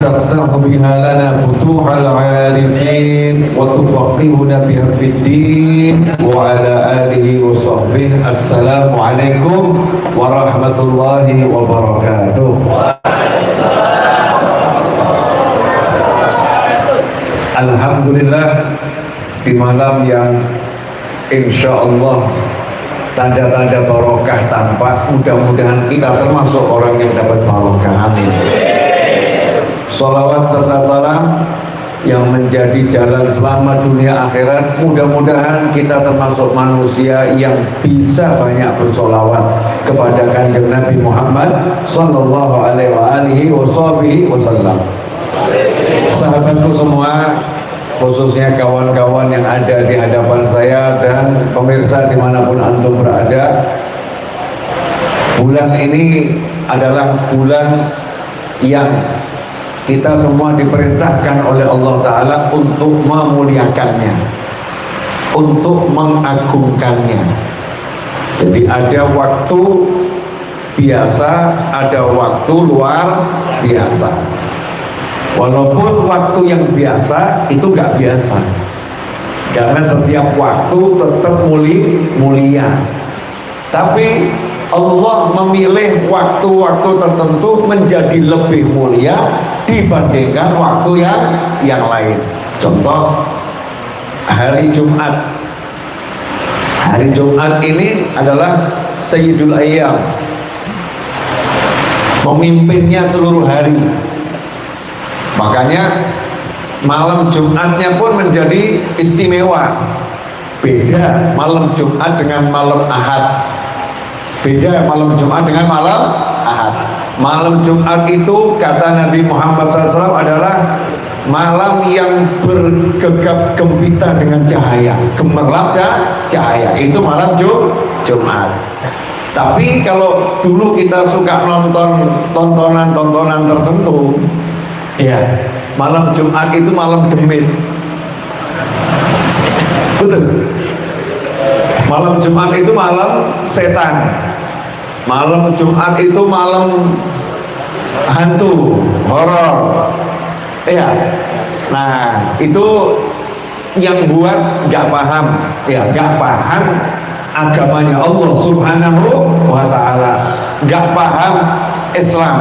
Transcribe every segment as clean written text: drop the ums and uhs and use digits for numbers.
تفتح بها لنا فتوح العارفين وتفقهنا بها في الدين وعلى آله وصحبه. السلام عليكم ورحمة الله وبركاته. Alhamdulillah, di malam yang insya Allah tanda-tanda barokah tampak, mudah-mudahan kita termasuk orang yang dapat barokah. Amin. Sholawat serta salam yang menjadi jalan selamat dunia akhirat, mudah-mudahan kita termasuk manusia yang bisa banyak bersolawat kepada Kanjeng Nabi Muhammad sallallahu alaihi wasallam. Sahabatku semua, khususnya kawan-kawan yang ada di hadapan saya dan pemirsa dimanapun antum berada, bulan ini adalah bulan yang kita semua diperintahkan oleh Allah Ta'ala untuk memuliakannya, untuk mengagungkannya. Jadi ada waktu biasa, ada waktu luar biasa. Walaupun waktu yang biasa itu nggak biasa, karena setiap waktu tetap mulia. Tapi Allah memilih waktu-waktu tertentu menjadi lebih mulia dibandingkan waktu yang lain. Contoh hari Jumat. Hari Jumat ini adalah Sayyidul Ayyam, pemimpinnya seluruh hari. Makanya malam Jumatnya pun menjadi istimewa. Beda malam Jumat dengan malam Ahad. Beda malam Jumat dengan malam Ahad. Malam Jumat itu kata Nabi Muhammad SAW adalah malam yang bergegap gempita dengan cahaya, gemerlap cahaya. Itu malam Jumat. Tapi kalau dulu kita suka nonton tontonan tertentu, ya, malam Jumat itu malam demit. Betul. Malam Jumat itu malam setan. Malam Jumat itu malam hantu, horor. Ya. Nah, itu yang buat nggak paham, ya, nggak paham agamanya Allah Subhanahu wa Ta'ala, nggak paham Islam.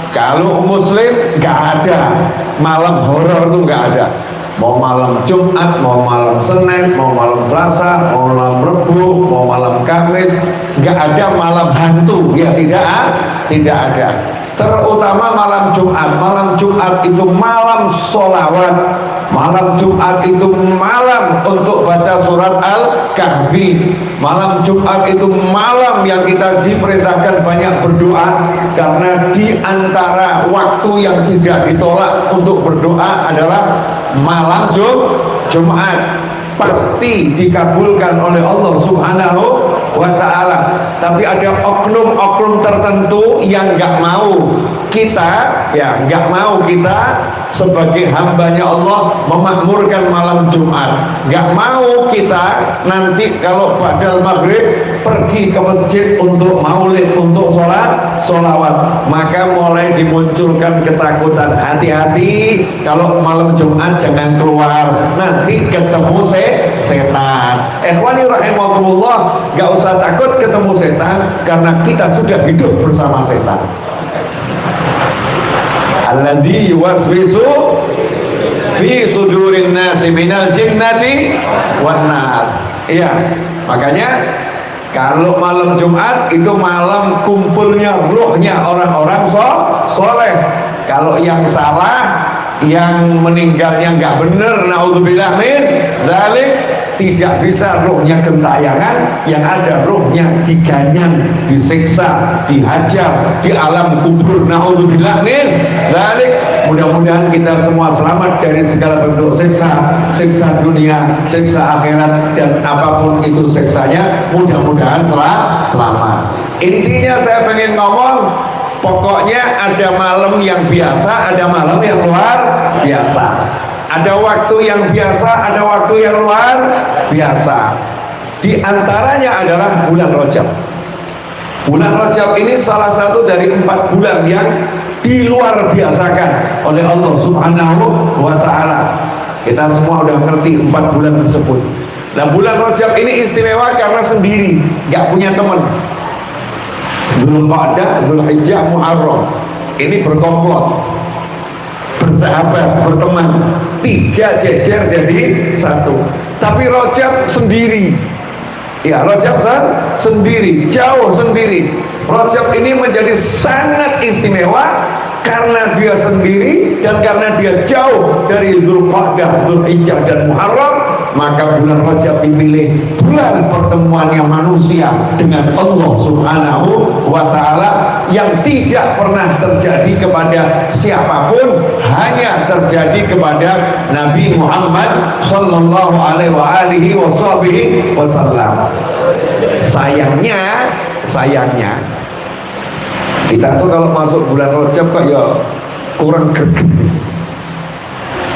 Kalau Muslim nggak ada malam horor, itu nggak ada. Mau malam Jumat, mau malam Senin, mau malam Selasa, mau malam Rebu, mau malam Kamis, nggak ada malam hantu, ya tidak ada. Terutama malam Jumat. Malam Jumat itu malam sholawat. Malam Jumat itu malam untuk baca surat Al-Kahfi. Malam Jumat itu malam yang kita diperintahkan banyak berdoa, karena di antara waktu yang tidak ditolak untuk berdoa adalah malam Jumat. Pasti dikabulkan oleh Allah Subhanahu wa Ta'ala. Tapi ada oknum-oknum tertentu yang nggak mau kita sebagai hambanya Allah memakmurkan malam Jumat. Nggak mau kita nanti kalau badal maghrib pergi ke masjid untuk maulid, untuk sholawat. Maka mulai dimunculkan ketakutan. Hati-hati kalau malam Jumat jangan keluar, nanti ketemu setan. Ikhwani rahimakumullah, gak usah takut ketemu setan, karena kita sudah hidup bersama setan. Alladzi yuwaswisu fi sudurin nasi minal jinnati wan nas. Iya, makanya kalau malam Jumat itu malam kumpulnya ruhnya orang-orang soleh. Kalau yang salah, yang meninggalnya nggak bener, naudzubillah min dzalik, tidak bisa ruhnya gentayangan, yang ada ruhnya diganyang, disiksa, dihajar di alam kubur, naudzubillah min dzalik. Mudah-mudahan kita semua selamat dari segala bentuk siksa dunia, siksa akhirat, dan apapun itu siksanya, mudah-mudahan selamat. Intinya saya pengen ngomong, pokoknya ada malam yang biasa, ada malam yang luar biasa. Ada waktu yang biasa, ada waktu yang luar biasa. Di antaranya adalah bulan Rajab. Bulan Rajab ini salah satu dari 4 bulan yang di luar biasakan oleh Allah Subhanahu wa Ta'ala. Kita semua udah ngerti 4 bulan tersebut. Nah, bulan Rajab ini istimewa karena sendiri, nggak punya teman. Dzulqa'dah, Dzulhijjah, Muharram ini berkomplot, bersahabat, berteman, 3 jejer jadi 1. Tapi Rajab sendiri. Ya, Rajab sendiri, jauh sendiri. Rajab ini menjadi sangat istimewa karena dia sendiri dan karena dia jauh dari Dzulqa'dah, Dzulhijjah dan Muharram. Maka bulan Rajab dipilih bulan pertemuannya manusia dengan Allah Subhanahu wa Ta'ala, yang tidak pernah terjadi kepada siapapun, hanya terjadi kepada Nabi Muhammad sallallahu alaihi wasallam. Sayangnya kita tuh kalau masuk bulan Rajab kok ya kurang greget.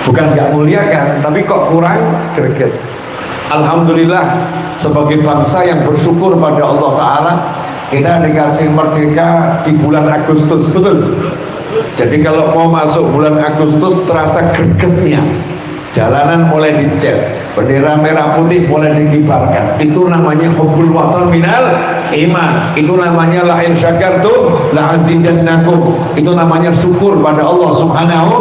Bukan nggak muliakan, tapi kok kurang greget. Alhamdulillah, sebagai bangsa yang bersyukur pada Allah Ta'ala, kita dikasih merdeka di bulan Agustus, betul? Jadi kalau mau masuk bulan Agustus terasa gregetnya. Jalanan mulai dicat, bendera merah putih mulai dikibarkan. Itu namanya hubbul watan minal iman. Itu namanya la in syakartum la azidannakum. Itu namanya syukur pada Allah Subhanahu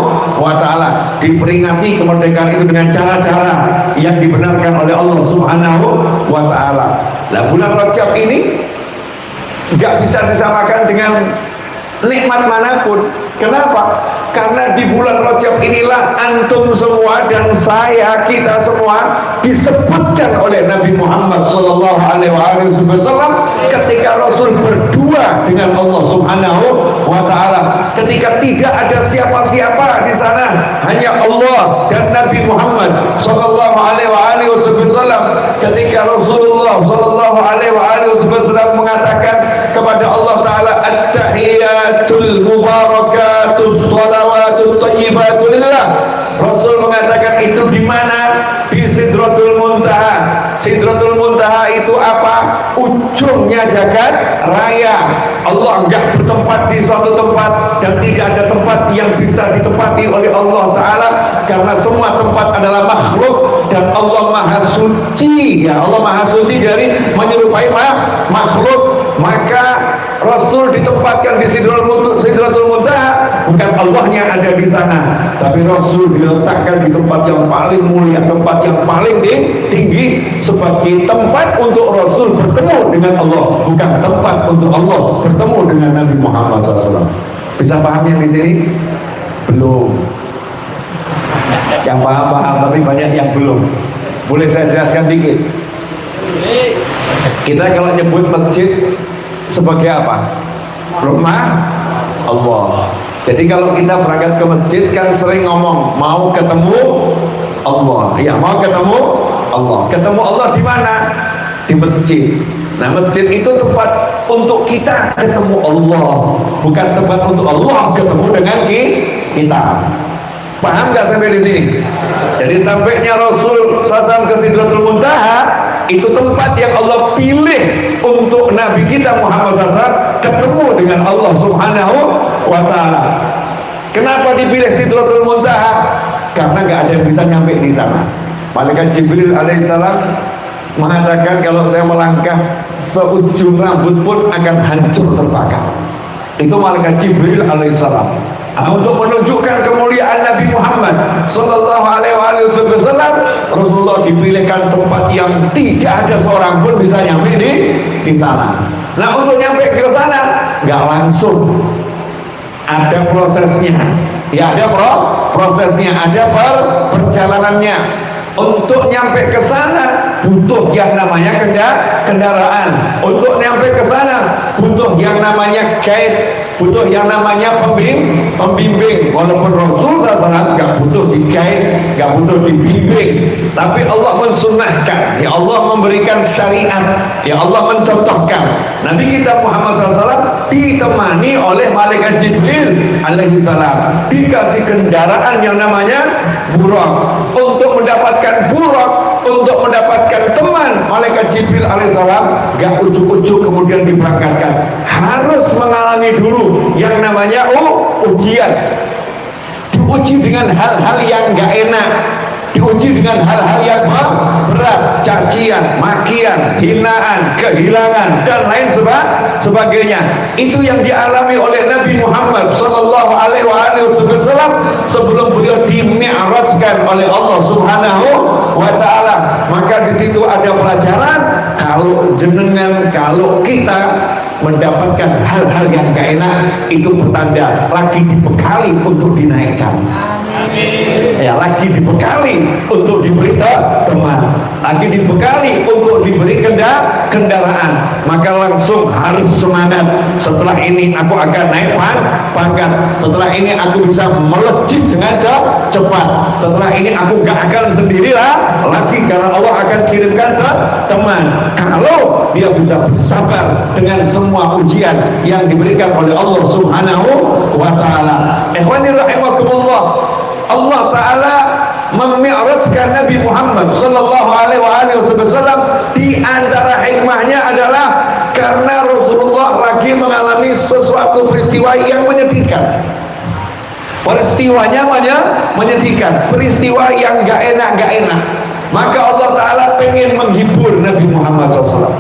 wa Ta'ala. Diperingati kemerdekaan itu dengan cara-cara yang dibenarkan oleh Allah Subhanahu wa Ta'ala. Nah, bulan Rajab ini nggak bisa disamakan dengan nikmat manapun. Kenapa? Karena di bulan Rajab inilah antum semua dan saya, kita semua disebutkan oleh Nabi Muhammad sallallahu alaihi wasallam ketika Rasul berdua dengan Allah Subhanahu wa Ta'ala, ketika tidak ada siapa-siapa di sana, hanya Allah dan Nabi Muhammad sallallahu alaihi wasallam, ketika Rasulullah sallallahu alaihi wasallam mengatakan kepada Allah Ta'ala, at-tahiyatul mubarakatus salawatut thayyibatu lillah. Rasul mengatakan itu di mana? Di Sidratul Muntaha. Sidratul Muntaha itu apa? Ujungnya jagat raya. Allah enggak bertempat di suatu tempat dan tidak ada tempat yang bisa ditempati oleh Allah Ta'ala, karena semua tempat adalah makhluk dan Allah Maha Suci. Ya, Allah Maha Suci dari menyerupai makhluk. Maka Rasul ditempatkan di Sidratul Muntaha, bukan Allahnya ada di sana, tapi Rasul diletakkan di tempat yang paling mulia, tempat yang paling tinggi, sebagai tempat untuk Rasul bertemu dengan Allah, bukan tempat untuk Allah bertemu dengan Nabi Muhammad SAW. Bisa pahamnya di sini? Belum. Yang paham-paham, tapi banyak yang belum. Boleh saya jelaskan dikit? Kita kalau nyebut masjid sebagai apa? Rumah Allah. Jadi kalau kita berangkat ke masjid kan sering ngomong mau ketemu Allah. Ya, mau ketemu Allah. Ketemu Allah di mana? Di masjid. Nah, masjid itu tempat untuk kita ketemu Allah, bukan tempat untuk Allah ketemu dengan kita. Paham nggak sampai di sini? Jadi sampainya Rasul SAW ke Sidratul Muntaha, itu tempat yang Allah pilih untuk Nabi kita Muhammad SAW ketemu dengan Allah Subhanahu wa Ta'ala. Kenapa dipilih Sidratul Muntaha? Karena nggak ada yang bisa nyampe di sana. Malaikat Jibril alaihissalam mengatakan kalau saya melangkah seujung rambut pun akan hancur terbakar. Itu malaikat Jibril alaihissalam. Untuk menunjukkan kemuliaan Nabi Muhammad sallallahu alaihi wasallam, Rasulullah dipilihkan tempat yang tidak ada seorang pun bisa nyampe di sana. Nah, untuk nyampe ke sana nggak langsung, ada prosesnya. Ya, ada prosesnya, ada perjalanannya. Untuk nyampe ke sana butuh yang namanya kendaraan. Untuk nyampe ke sana butuh yang namanya guide, butuh yang namanya pembimbing. Walaupun Rasul SAW nggak butuh di guide, nggak butuh dibimbing, tapi Allah mensunnahkan, ya Allah memberikan syariat, ya Allah mencontohkan. Nabi kita Muhammad SAW ditemani oleh malaikat Jibril alaihissalam, dikasih kendaraan yang namanya buraq. Untuk mendapatkan buraq untuk mendapatkan teman malaikat Jibril alaihissalam gak ujuk-ujuk kemudian diberangkatkan, harus mengalami dulu yang namanya ujian, diuji dengan hal-hal yang gak enak, diuji dengan hal-hal yang berat, cacian, makian, hinaan, kehilangan, dan lain sebagainya. Itu yang dialami oleh Nabi Muhammad Sallallahu Alaihi Wasallam sebelum beliau dimi'rajkan oleh Allah Subhanahu wa Ta'ala. Maka di situ ada pelajaran, kalau jenengan, kalau kita mendapatkan hal-hal yang gak enak, itu pertanda lagi dibekali untuk dinaikkan. Ya, lagi dibekali untuk diberi teman, lagi dibekali untuk diberi kendaraan, maka langsung harus semangat. Setelah ini aku akan naik pangkat, setelah ini aku bisa melejit dengan cepat, setelah ini aku gak akan sendirilah lagi, karena Allah akan kirimkan teman. Kalau dia bisa bersabar dengan semua ujian yang diberikan oleh Allah Subhanahu wa Ta'ala. Ikhwani rahimakumullah, Allah Ta'ala memi'rajkan Nabi Muhammad Sallallahu Alaihi Wasallam. Di antara hikmahnya adalah karena Rasulullah lagi mengalami sesuatu peristiwa yang menyedihkan. Peristiwanya menyedihkan, peristiwa yang gak enak. Maka Allah Ta'ala pengen menghibur Nabi Muhammad SAW.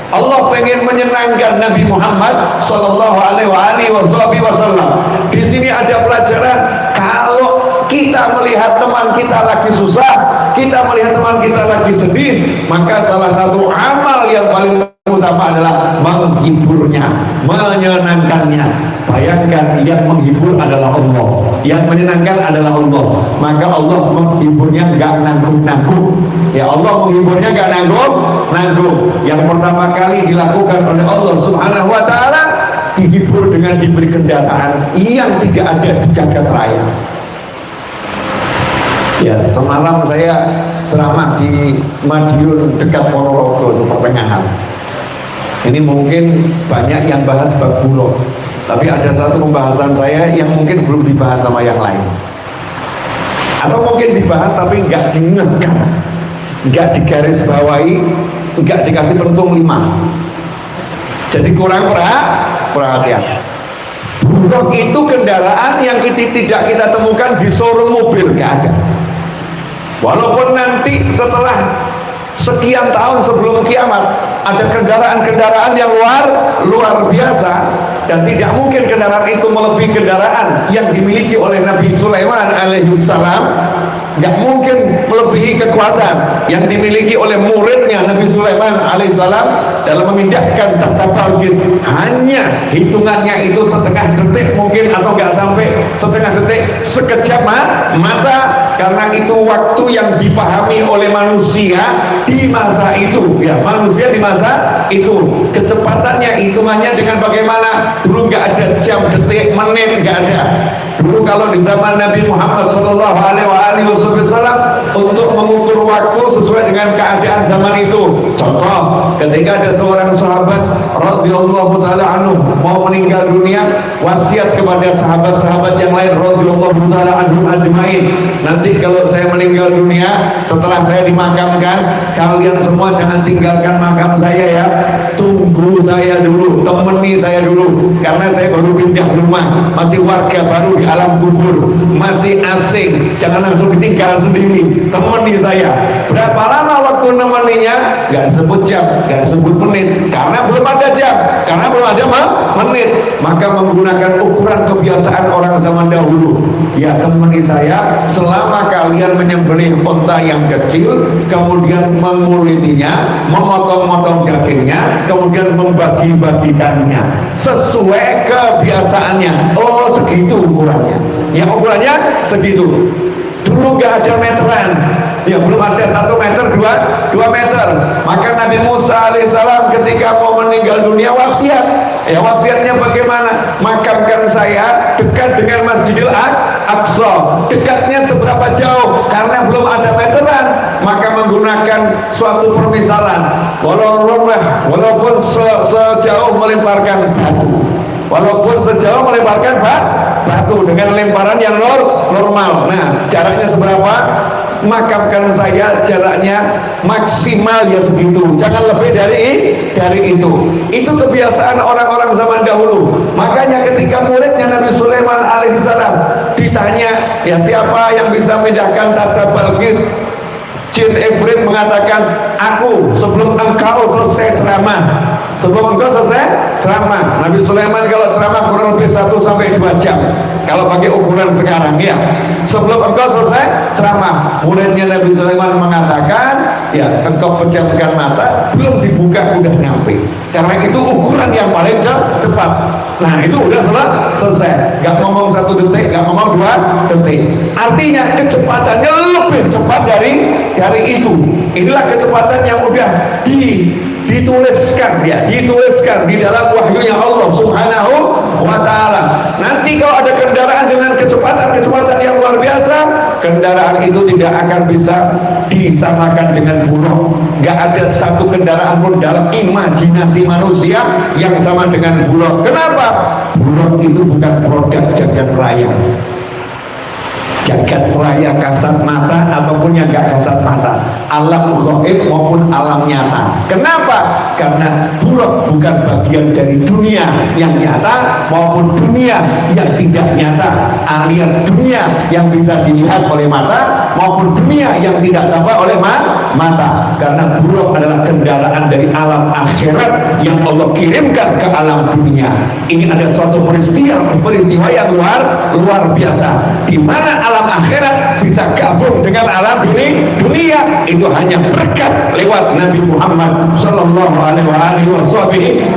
Allah pengen menyenangkan Nabi Muhammad Sallallahu Alaihi Wasallam. Di sini ada pelajaran, kalau kita melihat teman kita lagi susah, kita melihat teman kita lagi sedih, maka salah satu amal yang paling utama adalah menghiburnya, menyenangkannya. Bayangkan, yang menghibur adalah Allah, yang menyenangkan adalah Allah, maka Allah menghiburnya gak nanggung-nanggung. Ya, Allah menghiburnya gak nanggung. Yang pertama kali dilakukan oleh Allah Subhanahu wa Ta'ala, dihibur dengan diberi kendaraan yang tidak ada di jagat raya. Ya, semalam saya ceramah di Madiun dekat Ponorogo, itu pertengahan. Ini mungkin banyak yang bahas bab bulog, tapi ada satu pembahasan saya yang mungkin belum dibahas sama yang lain, atau mungkin dibahas tapi nggak diingatkan, nggak digarisbawahi, nggak dikasih pentung 5. Jadi kurang perhatian. Bulog itu kendaraan yang tidak kita temukan di showroom mobil, nggak ada. Walaupun nanti setelah sekian tahun sebelum kiamat ada kendaraan-kendaraan yang luar biasa, dan tidak mungkin kendaraan itu melebihi kendaraan yang dimiliki oleh Nabi Sulaiman alaihissalam, nggak mungkin melebihi kekuatan yang dimiliki oleh muridnya Nabi Sulaiman alaihissalam dalam memindahkan tahta Balqis. Hanya hitungannya itu setengah detik mungkin, atau nggak sampai setengah detik, sekejap mata, karena itu waktu yang dipahami oleh manusia di masa itu. Ya, manusia di masa itu kecepatannya, hitungannya dengan bagaimana? Dulu nggak ada jam, detik, menit, nggak ada. Dulu kalau di zaman Nabi Muhammad Sallallahu Alaihi Wasallam, untuk mengukur waktu sesuai dengan keadaan zaman itu. Contoh, ketika ada seorang sahabat radhiyallahu taala anhu mau meninggal dunia, wasiat kepada sahabat-sahabat yang lain radhiyallahu taala anhum ajmain, nanti kalau saya meninggal dunia, setelah saya dimakamkan, kalian semua jangan tinggalkan makam saya ya, tunggu saya dulu, temani saya dulu, karena saya baru pindah rumah, masih warga baru di alam kubur, masih asing, jangan langsung ditinggal sendiri, temani saya. Berapa lama waktu nemaninya? Gak disebut jam, gak disebut menit, karena belum ada jam, karena belum ada menit. Maka menggunakan ukuran kebiasaan orang zaman dahulu, ya, temani saya selama kalian menyembelih unta yang kecil, kemudian mengulitinya, memotong-motong dagingnya, kemudian membagi-bagikannya sesuai kebiasaannya. Oh, segitu ukurannya. Yang ukurannya segitu. Dulu gak ada meteran, ya, belum ada 1 meter, 2 meter. Maka Nabi Musa alaihissalam ketika mau meninggal dunia wasiat, ya, wasiatnya bagaimana? Makamkan saya dekat dengan Masjidil Aqsa. Dekatnya seberapa jauh? Karena belum ada meteran, maka menggunakan suatu permisalan, walaupun sejauh melemparkan batu, walaupun sejauh melemparkan batu dengan lemparan yang normal. Nah, jaraknya seberapa? makamkan saya jaraknya maksimal ya segitu, jangan lebih dari itu. Itu kebiasaan orang-orang zaman dahulu. Makanya ketika muridnya Nabi Sulaiman alaihissalam ditanya, ya siapa yang bisa memindahkan tahta Balqis, Jin Ifrit mengatakan, aku sebelum engkau selesai ceramah. Sebelum engkau selesai ceramah. Nabi Sulaiman kalau ceramah kurang lebih 1-2 jam kalau pakai ukuran sekarang ya. Sebelum engkau selesai ceramah, muridnya Nabi Sulaiman mengatakan, ya engkau pejamkan mata, belum dibuka udah nyampe. Karena itu ukuran yang paling cepat. Nah itu udah selesai. Gak ngomong 1 detik, gak ngomong 2 detik. Artinya kecepatannya lebih cepat dari itu. Inilah kecepatan yang udah dituliskan di dalam wahyunya Allah Subhanahu wa ta'ala. Nanti kalau ada kendaraan dengan kecepatan yang luar biasa, kendaraan itu tidak akan bisa disamakan dengan buruk. Gak ada satu kendaraan pun dalam imajinasi manusia yang sama dengan buruk. Kenapa? Buruk itu bukan produk jagat raya. Jagat raya kasat mata ataupun yang gak kasat mata, alam gaib maupun alam nyata. Kenapa? Karena buruk bukan bagian dari dunia yang nyata maupun dunia yang tidak nyata, alias dunia yang bisa dilihat oleh mata maupun dunia yang tidak tampak oleh mata. Karena buruk adalah kendaraan dari alam akhirat yang Allah kirimkan ke alam dunia. Ini ada suatu peristiwa yang luar biasa, di mana alam akhirat bisa gabung dengan alam dunia. Itu hanya berkat lewat Nabi Muhammad sallallahu alaihi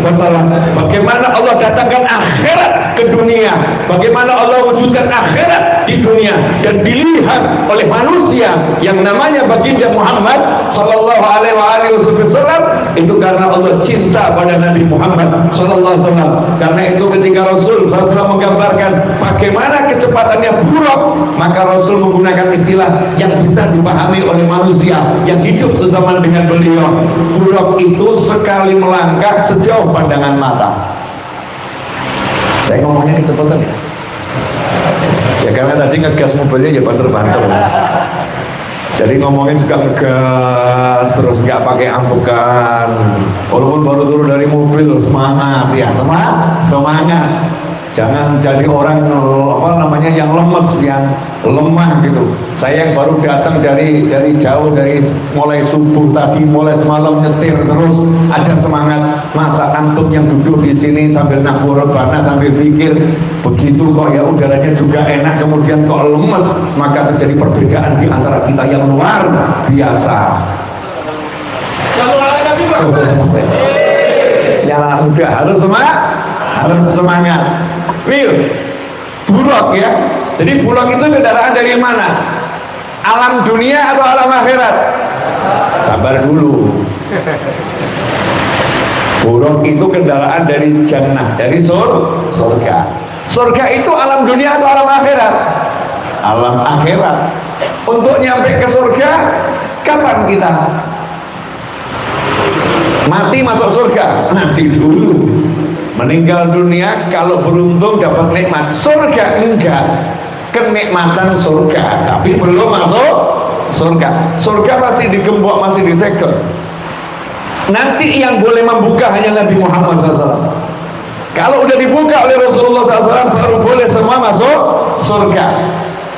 wasallam. Bagaimana Allah datangkan akhirat ke dunia, bagaimana Allah wujudkan akhirat di dunia dan dilihat oleh manusia yang namanya baginda Muhammad sallallahu alaihi wasallam, itu karena Allah cinta pada Nabi Muhammad sallallahu alaihi wasallam. Karena itu ketika Rasul sallallahu alaihi wasallam menggambarkan bagaimana kecepatannya buruk, maka Rasul menggunakan istilah yang bisa dipahami oleh manusia yang hidup sezaman dengan beliau. Buruk itu sekali melangkah sejauh pandangan mata. Saya ngomongnya kecepatan ya? Ya karena tadi ngegas mobilnya ya banter-banter. Jadi ngomongin juga ngegas terus nggak pakai ampukan. Walaupun baru turun dari mobil semangat ya, semangat. Jangan jadi orang yang lemes, yang lemah gitu. Saya yang baru datang dari jauh, dari mulai subuh tadi, mulai semalam nyetir terus aja semangat. Masa antum yang duduk di sini sambil nakur rebana sambil pikir begitu kok ya udaranya juga enak, kemudian kok lemes, maka terjadi perbedaan di antara kita yang luar biasa. Ya udah harus semangat. Real buruk ya. Jadi buruk itu kendaraan dari mana? Alam dunia atau alam akhirat? Sabar dulu. Buruk itu kendaraan dari jannah, dari surga. Surga itu alam dunia atau alam akhirat? Alam akhirat. Untuk nyampe ke surga kapan kita? Mati masuk surga? Nanti dulu. Meninggal dunia kalau beruntung dapat nikmat surga, enggak, kenikmatan surga tapi belum masuk surga masih digembok, masih disegel. Nanti yang boleh membuka hanya Nabi Muhammad SAW. Kalau udah dibuka oleh Rasulullah SAW baru boleh semua masuk surga.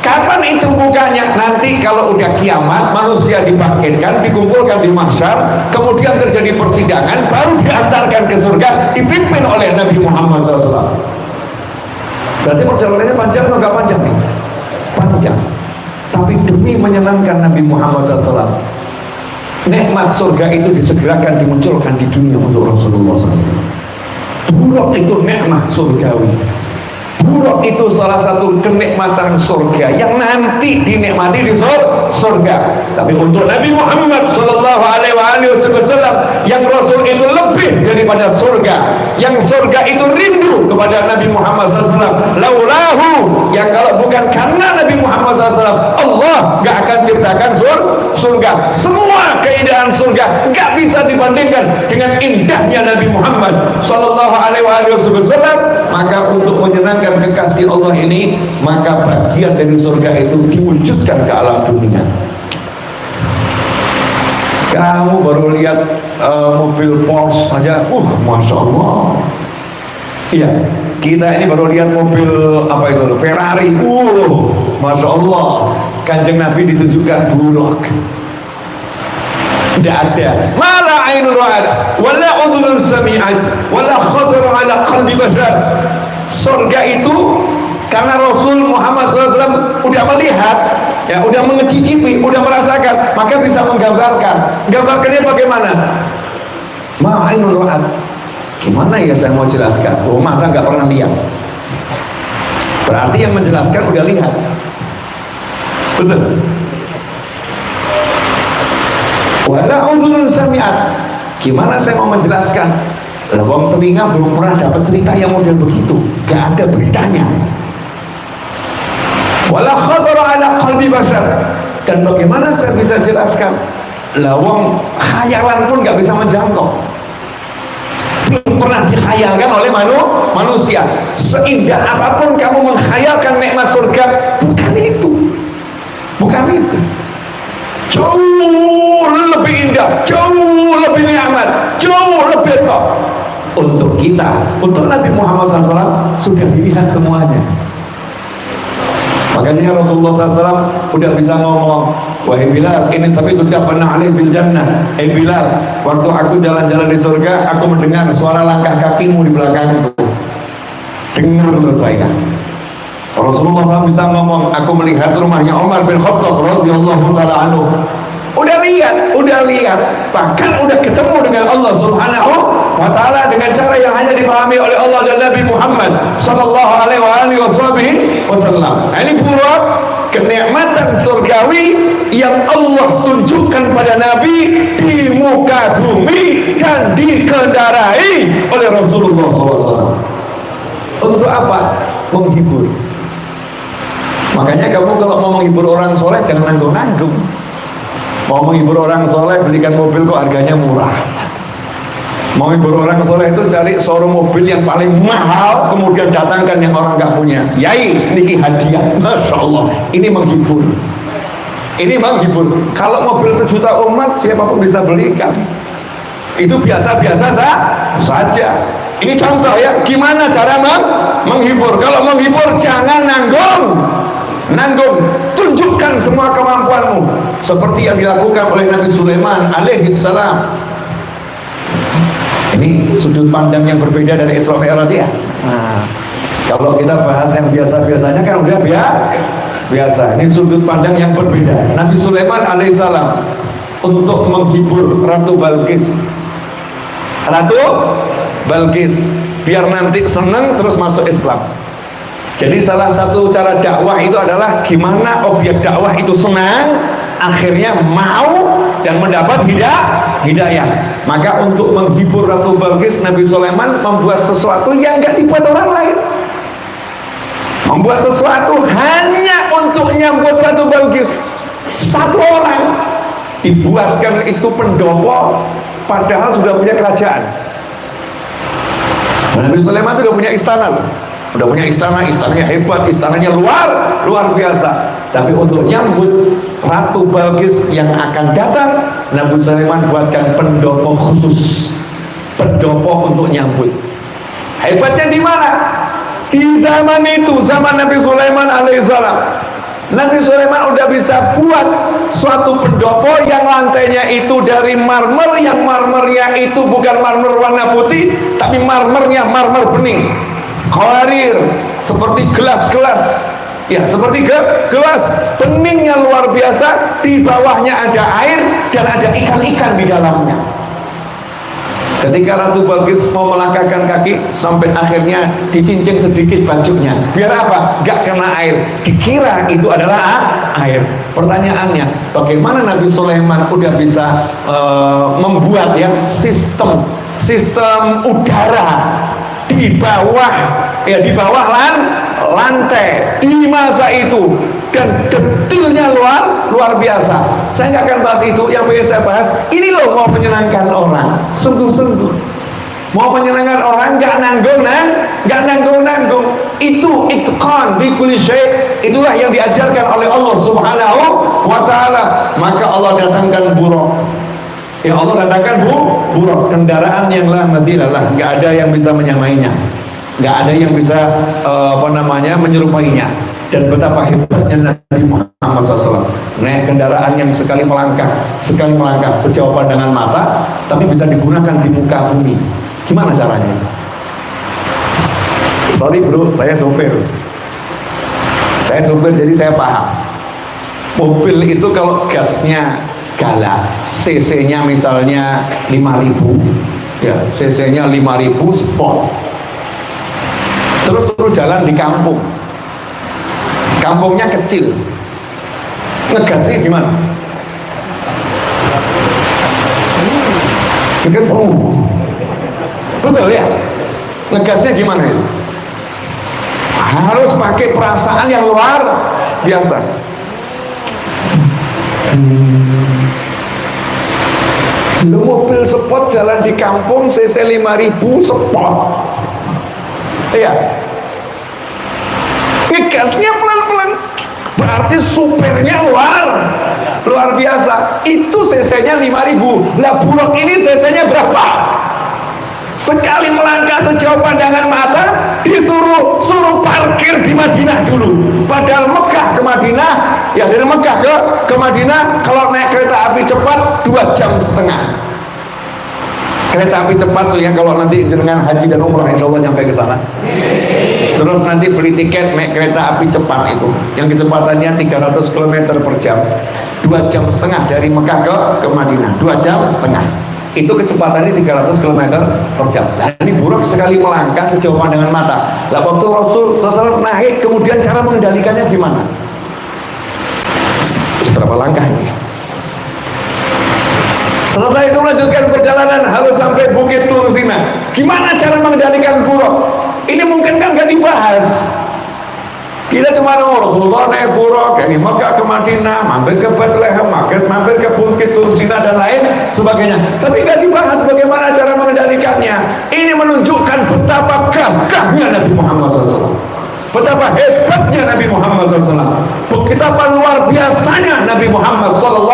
Kapan itu bukanya? Nanti kalau udah kiamat, manusia dibangkitkan, dikumpulkan di mahsyar, kemudian terjadi persidangan, baru diantarkan ke surga, dipimpin oleh Nabi Muhammad SAW. Berarti perjalanannya panjang atau nggak panjang nih? Panjang. Tapi demi menyenangkan Nabi Muhammad SAW, nikmat surga itu disegerakan dimunculkan di dunia untuk Rasulullah SAW. Buruk itu nikmat surgawi. Buruk itu salah satu kenikmatan surga yang nanti dinikmati di surga. Tapi untuk Nabi Muhammad sallallahu alaihi wasallam, yang Rasul itu lebih daripada surga. Yang surga itu rindu kepada Nabi Muhammad sallallahu alaihi wasallam. Laulahu, yang kalau bukan karena Nabi Muhammad sallallahu alaihi wasallam, Allah Allah nggak akan ciptakan surga. Semua keindahan surga nggak bisa dibandingkan dengan indahnya Nabi Muhammad Sallallahu Alaihi Wasallam. Maka untuk menyenangkan kekasih Allah ini, maka bagian dari surga itu diwujudkan ke alam dunia. Kamu baru lihat mobil Porsche saja, masya Allah. Iya, kita ini baru lihat mobil apa itu, Ferrari, masya Allah. Kanjeng Nabi ditunjukkan buruk. Tidak ada. Mala ainun ra'at, wala udhunun sami'at, wala khatar ala qalbi bashar. Surga itu karena Rasul Muhammad SAW udah melihat, ya, udah mengecicipi, udah merasakan, maka bisa menggambarkan. Gambarkannya bagaimana? Ma'ainul ra'at. Gimana ya saya mau jelaskan? Mata nggak pernah lihat. Berarti yang menjelaskan udah lihat. Betul. Wala udhunun sami'at. Gimana saya mau menjelaskan? Lawang telinga belum pernah dapat cerita yang model begitu. Gak ada beritanya. Wala khatara ala qalbi bashar. Dan bagaimana saya bisa jelaskan? Lawang khayalan pun gak bisa menjangkau. Belum pernah dikhayalkan oleh manusia. Seindah apapun kamu menghayalkan nikmat surga, bukan itu. Bukan itu. Jauh lebih indah, jauh lebih nikmat, jauh lebih top. Untuk kita, untuk Nabi Muhammad SAW sudah dilihat semuanya. Makanya Rasulullah SAW udah bisa ngomong, wahai Bilal, ini sampai sudah pernah alih bil jannah. Bilal, waktu aku jalan-jalan di surga, aku mendengar suara langkah kakimu di belakangku. Dengar menurut saya. Rasulullah SAW bisa ngomong, aku melihat rumahnya Umar bin Khattab radhiyallahu taala anhu. Udah lihat, bahkan udah ketemu dengan Allah Subhanahu wa taala dengan cara yang hanya dipahami oleh Allah dan Nabi Muhammad sallallahu alaihi wasallam. Ini pura kenikmatan surgawi yang Allah tunjukkan pada Nabi di muka bumi dan dikendarai oleh Rasulullah SAW. Untuk apa? Menghibur. Makanya kamu kalau mau menghibur orang soleh jangan nanggung-nanggung. Mau menghibur orang soleh belikan mobil kok harganya murah. Mau menghibur orang soleh itu cari showroom mobil yang paling mahal, kemudian datangkan yang orang nggak punya. Yai, niki hadiah. Masya Allah, ini menghibur. Ini menghibur. Kalau mobil sejuta umat siapapun bisa belikan. Itu biasa-biasa saja. Ini contoh ya, gimana cara menghibur. Kalau menghibur jangan nanggung, tunjukkan semua kemampuanmu seperti yang dilakukan oleh Nabi Sulaiman alaihissalam. Ini sudut pandang yang berbeda dari Isra Mi'raj ya. Nah, kalau kita bahas yang biasa-biasanya kan udah biasa. Ini sudut pandang yang berbeda. Nabi Sulaiman alaihissalam untuk menghibur Ratu Balqis biar nanti senang terus masuk Islam. Jadi salah satu cara dakwah itu adalah gimana objek dakwah itu senang, akhirnya mau dan mendapat hidayah. Maka untuk menghibur Ratu Balqis, Nabi Sulaiman membuat sesuatu yang nggak dibuat orang lain. Membuat sesuatu hanya untuk nyambut Ratu Balqis. Satu orang dibuatkan itu pendopo, padahal sudah punya kerajaan. Nabi Sulaiman itu sudah punya istana loh. Udah punya istananya hebat, istananya luar biasa. Tapi untuk nyambut Ratu Balqis yang akan datang, Nabi Sulaiman buatkan pendopo khusus, pendopo untuk nyambut. Hebatnya di mana? Di zaman itu, zaman Nabi Sulaiman alaihissalam. Nabi Sulaiman udah bisa buat suatu pendopo yang lantainya itu dari marmer, yang marmernya itu bukan marmer warna putih, tapi marmernya marmer bening. Qawarir, seperti gelas-gelas, ya seperti gelas beningnya luar biasa, di bawahnya ada air dan ada ikan-ikan di dalamnya. Ketika Ratu Balqis mau melangkahkan kaki, sampai akhirnya dicincing sedikit bajunya. Biar apa? Gak kena air. Dikira itu adalah air. Pertanyaannya, bagaimana Nabi Sulaiman udah bisa membuat ya sistem udara di bawah lantai di masa itu, dan detailnya luar biasa. Saya nggak akan bahas itu. Yang ingin saya bahas ini loh, mau menyenangkan orang, sungguh-sungguh mau menyenangkan orang, nggak nanggung. Itu itqan bi kulli syai'. Itulah yang diajarkan oleh Allah Subhanahu wa taala. Maka Allah datangkan buraq. Ya Allah datangkan buraq, kendaraan yang la mathilalah, nggak ada yang bisa menyamainya, nggak ada yang bisa menyerupainya. Dan betapa hebatnya Nabi Muhammad SAW, naik kendaraan yang sekali melangkah sejauh pandangan mata, tapi bisa digunakan di muka bumi. Gimana caranya itu? Sorry bro, saya sopir jadi saya paham. Mobil itu kalau gasnya galak, cc-nya misalnya 5.000, ya cc-nya 5.000 sport, terus jalan di kampungnya kecil, ngegasnya gimana? Betul ya? Ngegasnya gimana itu? Harus pakai perasaan yang luar biasa. Lu mobil sport jalan di kampung cc 5.000 sport, iya, ngegasnya pelan-pelan, berarti supirnya luar biasa. Itu cc-nya 5.000. Lah buraq ini cc-nya berapa? Sekali melangkah sejauh pandangan mata suruh parkir di Madinah dulu. Padahal Mekah ke Madinah, ya dari Mekah ke Madinah kalau naik kereta api cepat 2,5 jam. Kereta api cepat tuh ya, kalau nanti dengan haji dan umrah insya Allah nyampe ke sana. Terus nanti beli tiket naik kereta api cepat itu, yang kecepatannya 300 km per jam, 2,5 jam dari Mekah ke Madinah, 2,5 jam. Itu kecepatannya 300 km per jam. Nah ini buraq sekali melangkah sejauh pandangan mata. Lah waktu Rasul naik, kemudian cara mengendalikannya gimana? Seberapa langkah ini? Setelah itu melanjutkan perjalanan harus sampai Bukit Tursina. Gimana cara mengendalikan buraq? Ini mungkin kan gak dibahas. Kita cuma Rasulullah naik buraq dari Mekah ke Madinah, mampir ke Bethlehem, mampir ke Bukit Tursina dan lain sebagainya. Tapi nggak dibahas bagaimana cara mengendalikannya. Ini menunjukkan betapa gagahnya Nabi Muhammad SAW, betapa hebatnya Nabi Muhammad SAW, betapa luar biasanya Nabi Muhammad SAW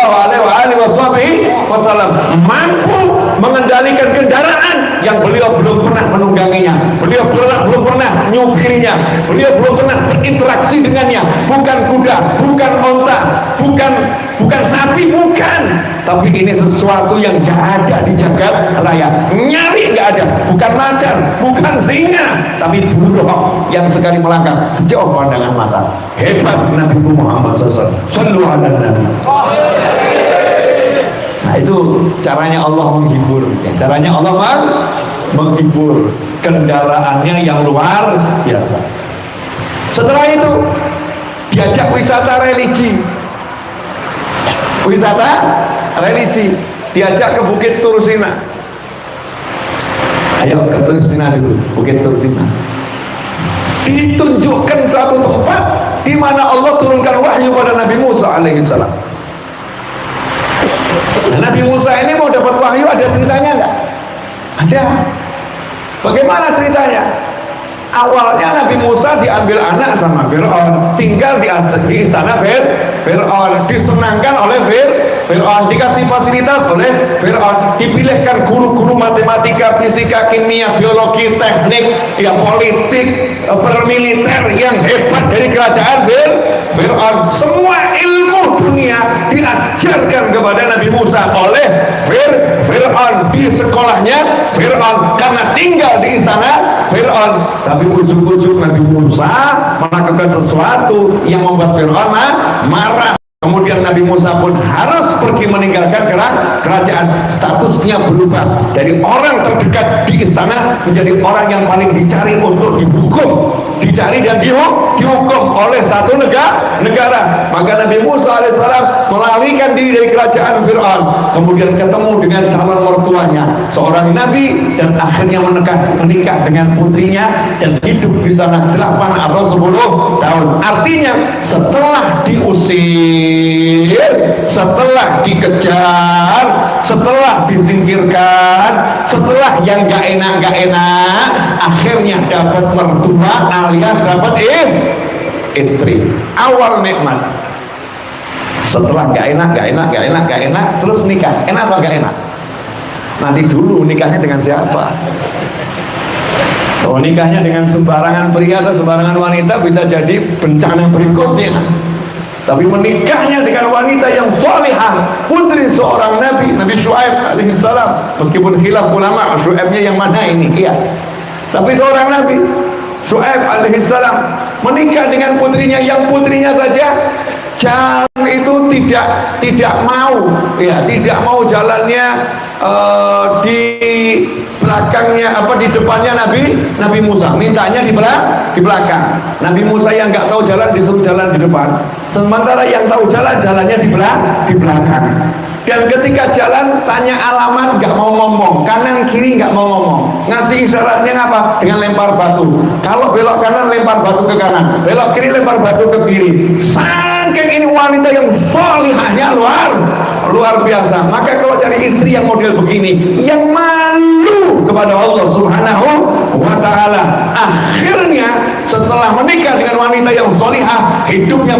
mampu mengendalikan kendaraan yang beliau belum pernah menungganginya, beliau belum pernah nyupirinya, beliau belum pernah berinteraksi dengannya. Bukan kuda, bukan onta, bukan sapi, bukan. Tapi ini sesuatu yang gak ada di jagat raya, nyari gak ada. Bukan macan, bukan singa, tapi buraq yang sekali melangkah sejauh pandangan mata. Hebat Nabi Muhammad SAW. Sallu ala Nabi. Nah itu caranya Allah menghibur, ya, caranya Allah menghibur, kendaraannya yang luar biasa. Setelah itu diajak wisata religi, diajak ke Bukit Tursina. Ayo ke Tursina dulu, Bukit Tursina. Ditunjukkan satu tempat di mana Allah turunkan wahyu pada Nabi Musa alaihissalam. Nah, Nabi Musa ini mau dapat wahyu, ada ceritanya nggak? Ada. Bagaimana ceritanya? Awalnya Nabi Musa diambil anak sama Fir'aun, tinggal di istana Fir'aun, disenangkan oleh Fir'aun, dikasih fasilitas oleh Fir'aun, dipilihkan guru-guru matematika, fisika, kimia, biologi, teknik, ya politik, permiliter yang hebat dari kerajaan Fir'aun. Semua ilmu dunia diajarkan kepada Nabi Musa oleh Fir'aun di sekolahnya Fir'aun, karena tinggal di istana Fir'aun. Tapi ujung-ujung Nabi Musa melakukan sesuatu yang membuat Fir'aun marah. Kemudian Nabi Musa pun harus pergi meninggalkan kerajaan. Statusnya berubah dari orang terdekat di istana menjadi orang yang paling dicari untuk dihukum, dicari dan dihukum oleh satu negara. Maka Nabi Musa alaihissalam melarikan diri dari kerajaan Fir'aun, kemudian ketemu dengan calon mertuanya, seorang nabi, dan akhirnya menikah dengan putrinya dan hidup di sana 8 atau 10 tahun. Artinya setelah diusir, setelah dikejar, setelah disingkirkan, setelah yang gak enak, akhirnya dapat mertua alias dapat istri. Awal nikmat. Setelah gak enak, terus nikah. Enak atau gak enak? Nanti dulu nikahnya dengan siapa? Kalau nikahnya dengan sembarangan pria atau sembarangan wanita bisa jadi bencana berikutnya. Tapi menikahnya dengan wanita yang salihah, putri seorang nabi, Nabi Syuaib alaihissalam, meskipun khilaf ulama Syuaibnya yang mana ini, iya, tapi seorang nabi Syuaib alaihissalam menikah dengan putrinya, yang putrinya saja jalan itu tidak mau, ya, tidak mau jalannya di belakangnya, di depannya Nabi Musa, mintanya di belakang. Nabi Musa yang nggak tahu jalan disuruh jalan di depan, sementara yang tahu jalannya di belakang. Dan ketika jalan tanya alamat nggak mau ngomong, kanan kiri nggak mau ngomong, ngasih isyaratnya apa? Dengan lempar batu. Kalau belok kanan lempar batu ke kanan, belok kiri lempar batu ke kiri. Saking ini wanita yang salihahnya luar biasa. Maka kalau cari istri yang model begini, yang malu kepada Allah Subhanahu wa ta'ala, akhirnya setelah menikah dengan wanita yang salihah, hidupnya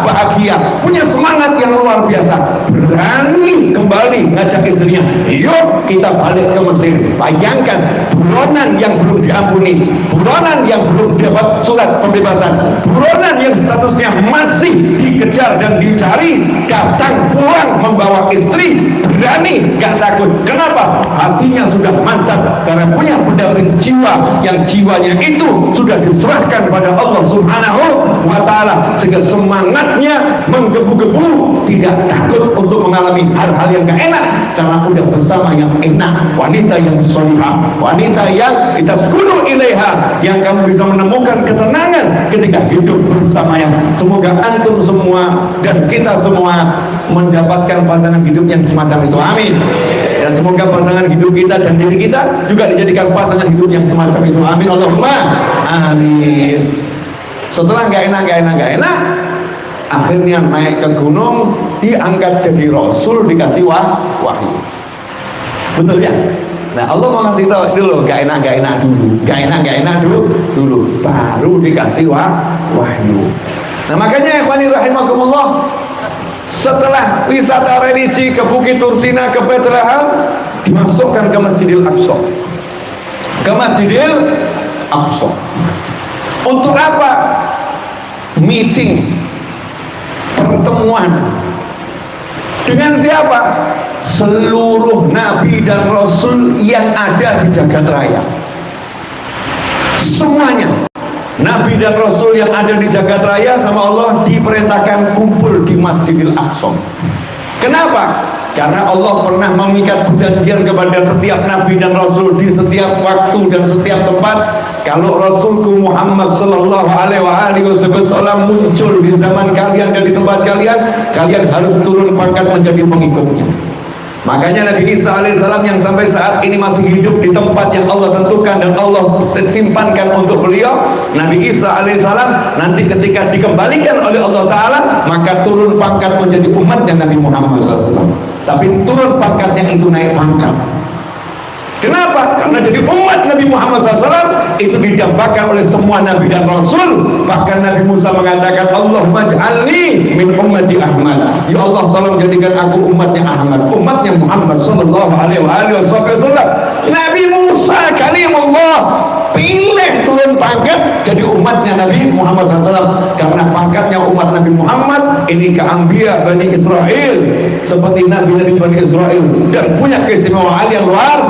bahagia, punya semangat yang luar biasa, berani kembali ngajak istrinya, yuk kita balik ke Mesir. Bayangkan, buronan yang belum diampuni, buronan yang belum dapat surat pembebasan, buronan yang statusnya masih dikejar dan dicari, datang pulang membawa istri, berani, gak takut. Kenapa? Hatinya sudah mantap karena punya pendamping jiwa, yang jiwanya itu sudah diserahkan pada Allah Subhanahu wa ta'ala, sehingga semangatnya menggebu-gebu, tidak takut untuk mengalami hal-hal yang gak enak karena udah bersama yang enak, wanita yang sholihah, wanita yang kita sekunu ilaiha, yang kamu bisa menemukan ketenangan ketika hidup bersamanya. Semoga antum semua dan kita semua mendapatkan pasangan hidup yang semacam itu, amin. Dan semoga pasangan hidup kita dan diri kita juga dijadikan pasangan hidup yang semacam itu, amin, Allahumma amin. Setelah gak enak, akhirnya naik ke gunung, diangkat jadi rasul, dikasih wahyu. Betul ya? Nah, Allah mau ngasih tahu dulu, gak enak dulu, baru dikasih wahyu. Nah, makanya ikhwani rahimakumullah, setelah wisata religi ke Bukit Tursina, ke Bethlehem, dimasukkan ke Masjidil Aqsa. Untuk apa? Meeting, pertemuan dengan siapa? Seluruh nabi dan rasul yang ada di jagat raya. Semuanya nabi dan rasul yang ada di jagat raya sama Allah diperintahkan kumpul di Masjidil Aqsa. Kenapa? Karena Allah pernah mengikat perjanjian kepada setiap nabi dan rasul di setiap waktu dan setiap tempat. Kalau Rasulku Muhammad sallallahu alaihi wasallam muncul di zaman kalian dan di tempat kalian harus turun pangkat menjadi pengikutnya. Makanya Nabi Isa alaihissalam yang sampai saat ini masih hidup di tempat yang Allah tentukan dan Allah simpankan untuk beliau, Nabi Isa alaihissalam nanti ketika dikembalikan oleh Allah Ta'ala, maka turun pangkat menjadi umatnya Nabi Muhammad SAW. Tapi turun pangkatnya itu naik pangkat. Kenapa? Karena jadi umat Nabi Muhammad SAW itu didambakan oleh semua Nabi dan Rasul. Bahkan Nabi Musa mengatakan, Allahumma ij'alni min ummati Ahmad. Ya Allah, tolong jadikan aku umatnya Ahmad, umatnya Muhammad sallallahu alaihi wasallam. Nabi Musa kalimullah pilih turun pangkat jadi umatnya Nabi Muhammad SAW. Karena pangkatnya umat Nabi Muhammad ini keambia Bani Israel, seperti Nabi-Nabi Bani Israel, dan punya keistimewaan yang luar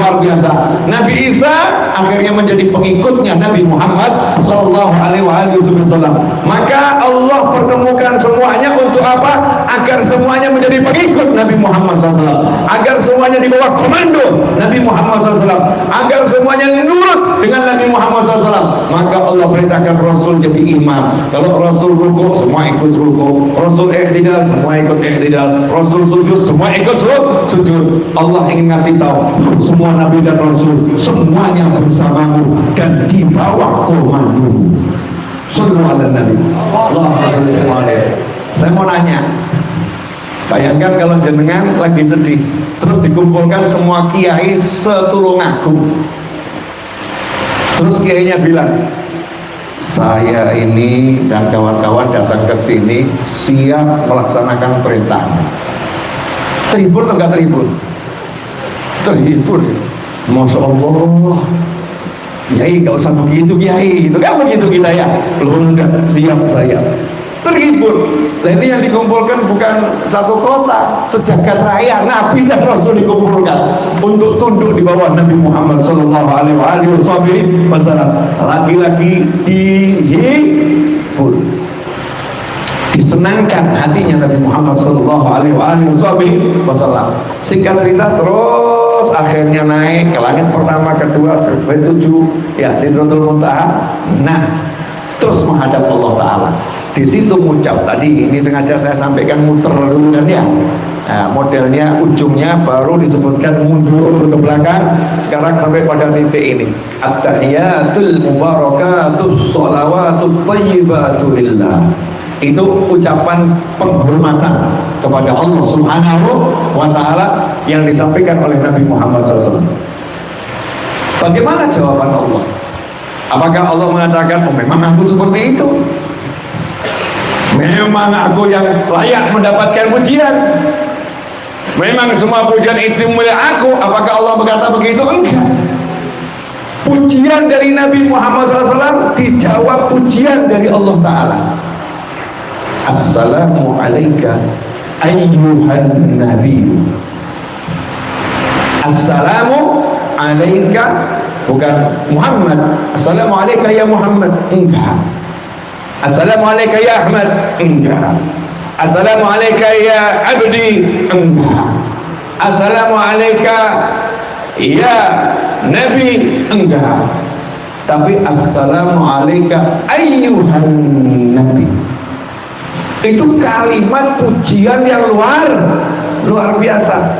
biasa. Nabi Isa akhirnya menjadi pengikutnya Nabi Muhammad sallallahu alaihi wasallam. Maka Allah pertemukan semuanya untuk apa? Agar semuanya menjadi pengikut Nabi Muhammad SAW, agar semuanya di bawah komando Nabi Muhammad SAW, agar semuanya nurut dengan Nabi Muhammad SAW. Maka Allah perintahkan Rasul jadi imam. Kalau Rasul rukuk, semua ikut rukuk. Rasul i'tidal, semua ikut i'tidal. Rasul sujud, semua ikut sujud. Allah ingin ngasih tahu, semua Nabi dan Rasul semuanya bersamamu dan di bawah komando. Sallu ala Nabi. Allahumma shalli alaihi. Saya mau nanya, bayangkan kalau jenengan lagi sedih, terus dikumpulkan semua kiai setulungagung, terus kiainya bilang, saya ini dan kawan-kawan datang ke sini siap melaksanakan perintah. Terhibur atau enggak terhibur? Terhibur. Masya Allah, Kiai gak usah begitu Kiai, itu kan begitu kita ya. Belum enggak siap saya. Terhibur. Nah ini yang dikumpulkan bukan satu kota, sejagat raya Nabi dan Rasul dikumpulkan untuk tunduk di bawah Nabi Muhammad Sallallahu Alaihi Wasallam. Lagi-lagi dihibur, disenangkan hatinya Nabi Muhammad Sallallahu Alaihi Wasallam. Singkat cerita, terus akhirnya naik ke langit pertama, kedua, sampai 7, ya Sidratul Muntaha. Nah, terus menghadap Allah Taala. Di situ mengucap tadi, ini sengaja saya sampaikan muter dulu kan ya. Nah, modelnya ujungnya baru disebutkan mundur ke belakang, sekarang sampai pada titik ini. At-tahiyatul mubarakatus sholawatut thayyibatu lillah. Itu ucapan penghormatan kepada Allah Subhanahu wa Ta'ala yang disampaikan oleh Nabi Muhammad SAW. Bagaimana jawaban Allah? Apakah Allah mengatakan, oh memang aku seperti itu, memang aku yang layak mendapatkan pujian, memang semua pujian itu milik aku? Apakah Allah berkata begitu? Enggak. Pujian dari Nabi Muhammad SAW dijawab pujian dari Allah Ta'ala. Assalamu alayka ayyuhan nabiyyu. Assalamu alayka, bukan Muhammad. Assalamu alayka ya Muhammad, enggak. Assalamu alayka ya Ahmad, enggak. Assalamu alayka ya abdi, enggak. Assalamu alayka ya Nabi, enggak. Tapi assalamu alayka ayyuhan nabi. Itu kalimat pujian yang luar biasa.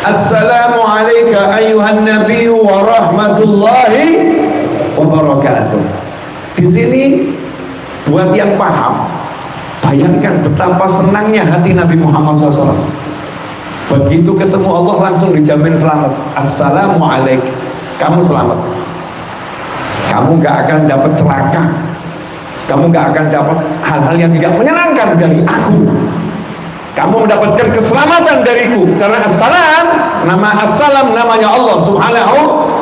Assalamu alayka ayyuhan nabi wa rahmatullahi wa barakatuh. Di sini buat yang paham, bayangkan betapa senangnya hati Nabi Muhammad SAW. Begitu ketemu Allah langsung dijamin selamat. Assalamu alayka, kamu selamat. Kamu gak akan dapat celaka, kamu gak akan dapat hal-hal yang tidak menyenangkan dari aku. Kamu mendapatkan keselamatan dariku, karena assalam, nama assalam namanya Allah Subhanahu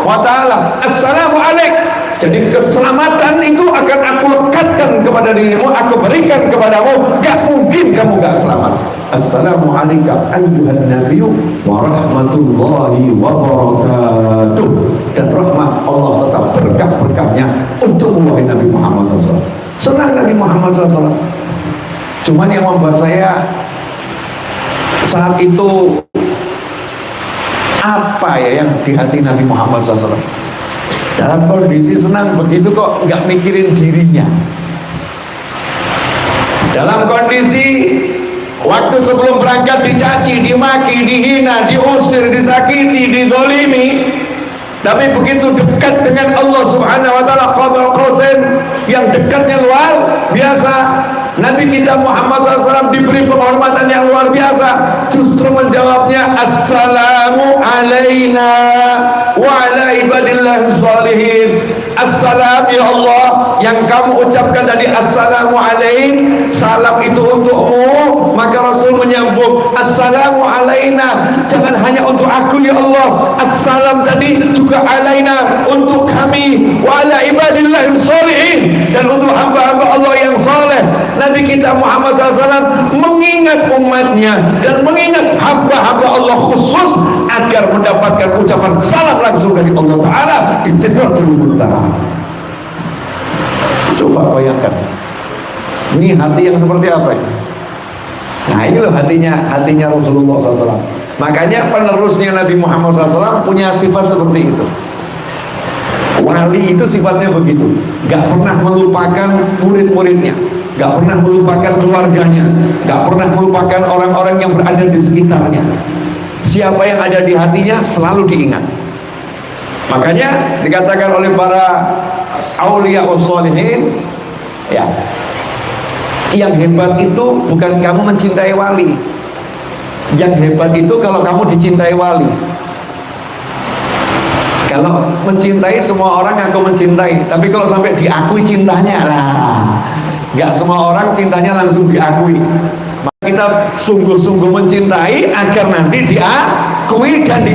wa Ta'ala. Assalamu alaik. Jadi keselamatan itu akan aku lekatkan kepada dirimu, aku berikan kepadamu. Gak mungkin kamu gak selamat. Assalamu alayka ayyuhan nabiyyu wa rahmatullahi wa barakatuh. Dan rahmat Allah serta berkah-berkahnya untuk wahai Nabi Muhammad SAW. Senang Nabi Muhammad SAW. Cuman yang membuat saya saat itu, apa ya yang di hati Nabi Muhammad SAW? Dalam kondisi senang begitu kok nggak mikirin dirinya. Dalam kondisi waktu sebelum berangkat dicaci, dimaki, dihina, diusir, disakiti, dizolimi, tapi begitu dekat dengan Allah Subhanahu wa Ta'ala, qadar qausain, yang dekatnya luar biasa. Nabi kita Muhammad SAW diberi penghormatan yang luar biasa, justru menjawabnya assalamu alaina wa ala ibadillahi sholihin. Assalam ya Allah, yang kamu ucapkan tadi assalamu alaik, salam itu untukmu. Maka Rasul menyambung assalamu alaina, jangan hanya untuk aku ya Allah, assalam tadi juga alaina, untuk kami, wa ala ibadillahi sholihin, dan untuk hamba-hamba Allah yang soleh. Nabi kita Muhammad SAW mengingat umatnya dan mengingat hamba-hamba Allah khusus agar mendapatkan ucapan salam langsung dari Allah Ta'ala di Sidratul Muntaha. Coba bayangkan, Ini hati yang seperti apa ini? Nah ini loh hatinya Rasulullah SAW. Makanya penerusnya Nabi Muhammad SAW punya sifat seperti itu. Wali itu sifatnya begitu, gak pernah melupakan murid-muridnya, gak pernah melupakan keluarganya, gak pernah melupakan orang-orang yang berada di sekitarnya. Siapa yang ada di hatinya selalu diingat. Makanya dikatakan oleh para aulia wassalihin, ya, yang hebat itu bukan kamu mencintai wali, yang hebat itu kalau kamu dicintai wali. Kalau mencintai semua orang aku mencintai, tapi kalau sampai diakui cintanya lah, nggak semua orang cintanya langsung diakui. Maka kita sungguh-sungguh mencintai agar nanti diakui dan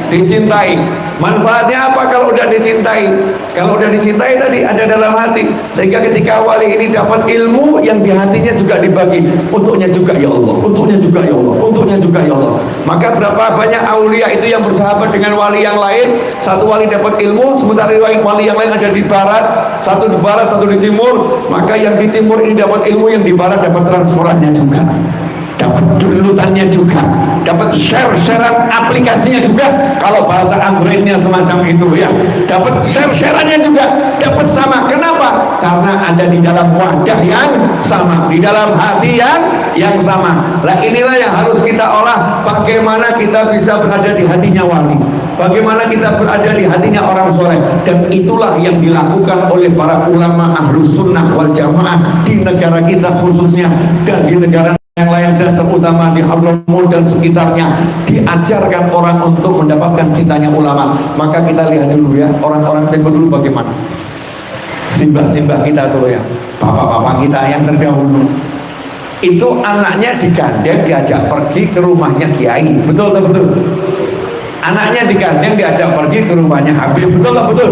dicintai. Manfaatnya apa kalau udah dicintai? Kalau udah dicintai tadi ada dalam hati, sehingga ketika wali ini dapat ilmu yang di hatinya juga dibagi, untuknya juga ya Allah, untuknya juga ya Allah, untuknya juga ya Allah. Maka berapa banyak aulia itu yang bersahabat dengan wali yang lain, satu wali dapat ilmu, sementara wali yang lain ada di barat, satu di barat, satu di timur. Maka yang di timur ini dapat ilmu, yang di barat dapat transferannya juga, dapat downloadannya juga, dapat share-sharean aplikasinya juga. Kalau bahasa Androidnya semacam itu ya, dapat share-shareannya juga, dapat sama. Kenapa? Karena ada di dalam wadah yang sama, di dalam hati yang sama. Nah inilah yang harus kita olah. Bagaimana kita bisa berada di hatinya wali, bagaimana kita berada di hatinya orang soleh. Dan itulah yang dilakukan oleh para ulama ahlus sunnah wal jamaah di negara kita khususnya, dan di negara yang lain, dan terutama di Hadramaut dan sekitarnya. Diajarkan orang untuk mendapatkan cintanya ulama. Maka kita lihat dulu ya, orang-orang tempo dulu bagaimana. Simbah-simbah kita dulu ya, bapak-bapak kita yang terdahulu, itu anaknya digandeng diajak pergi ke rumahnya kiai, betul tak betul? Anaknya digandeng diajak pergi ke rumahnya Habib, betul tak betul?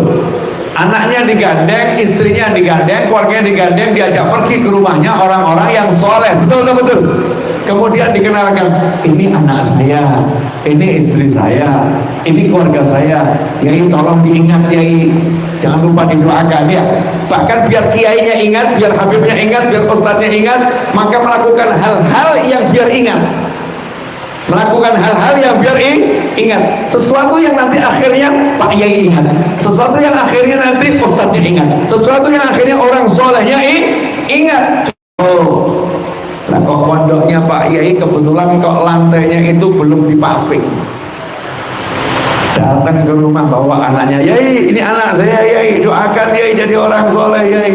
Anaknya digandeng, istrinya digandeng, keluarganya digandeng, diajak pergi ke rumahnya orang-orang yang soleh, betul tak betul? Kemudian dikenalkan, ini anak saya, ini istri saya, ini keluarga saya. Yai tolong diingat Yai, jangan lupa didoakan ya. Bahkan biar kiainya ingat, biar habibnya ingat, biar ustadznya ingat, maka melakukan hal-hal yang biar ingat, melakukan hal-hal yang biar ingat, sesuatu yang nanti akhirnya Pak Yai ingat, sesuatu yang akhirnya nanti ustadznya ingat, sesuatu yang akhirnya orang solehnya ingat. Oh, nah kok pondoknya Pak Yai kebetulan kok lantainya itu belum dipaving. Datang ke rumah bawa anaknya, Yai ini anak saya Yai, doakan Yai jadi orang soleh Yai.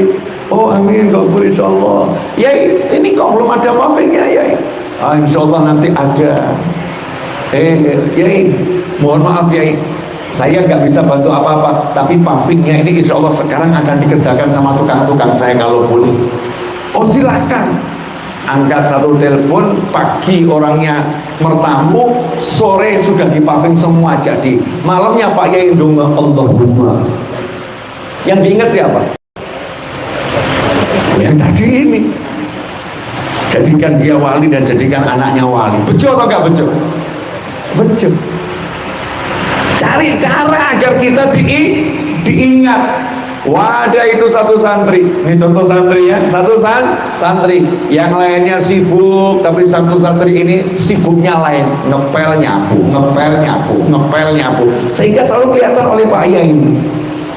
Oh amin, kabul insyaallah. Yai ini kok belum ada pavingnya Yai? Ah, insyaallah nanti ada. Yai mohon maaf Yai, saya nggak bisa bantu apa-apa, tapi pavingnya ini insya Allah sekarang akan dikerjakan sama tukang-tukang saya kalau boleh. Oh silahkan. Angkat satu telepon, pagi orangnya mertamu, sore sudah dipaving semua jadi. Malamnya Pak Yai donga Allahumma. Yang diingat siapa? Yang tadi ini. Jadikan dia wali dan jadikan anaknya wali. Bejo atau enggak bejo? Bejo. Cari cara agar kita diingat. Wadah itu satu santri, ini contoh santri ya, satu santri, yang lainnya sibuk, tapi satu santri ini sibuknya lain, ngepel nyapu, ngepel nyapu, ngepel nyapu, sehingga selalu kelihatan oleh Pak Yai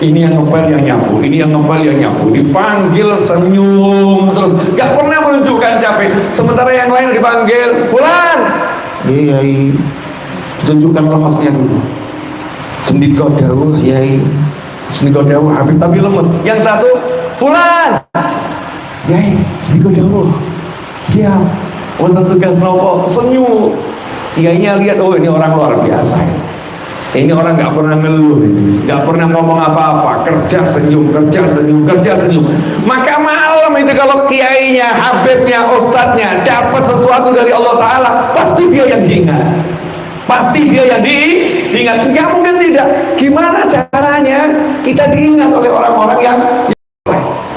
ini yang ngepel yang nyapu, ini yang ngepel yang nyapu, dipanggil senyum terus, gak pernah menunjukkan capek. Sementara yang lain dipanggil Fulan, Yai tunjukkan lemesnya dulu, sendiko dawuh Yai, sendiko dawuh Habib tapi lemes. Yang satu Fulan, Yai sendiko dawuh siap, untuk tugas nopo, senyum. Yainya lihat, oh ini orang luar biasa ya. Ini orang nggak pernah ngeluh, nggak pernah ngomong apa-apa, kerja senyum, kerja senyum, kerja senyum. Maka malam itu kalau kiainya, habibnya, ustadznya dapat sesuatu dari Allah Taala, pasti dia yang diingat, pasti dia yang diingat. Nggak mungkin tidak. Gimana caranya kita diingat oleh orang-orang yang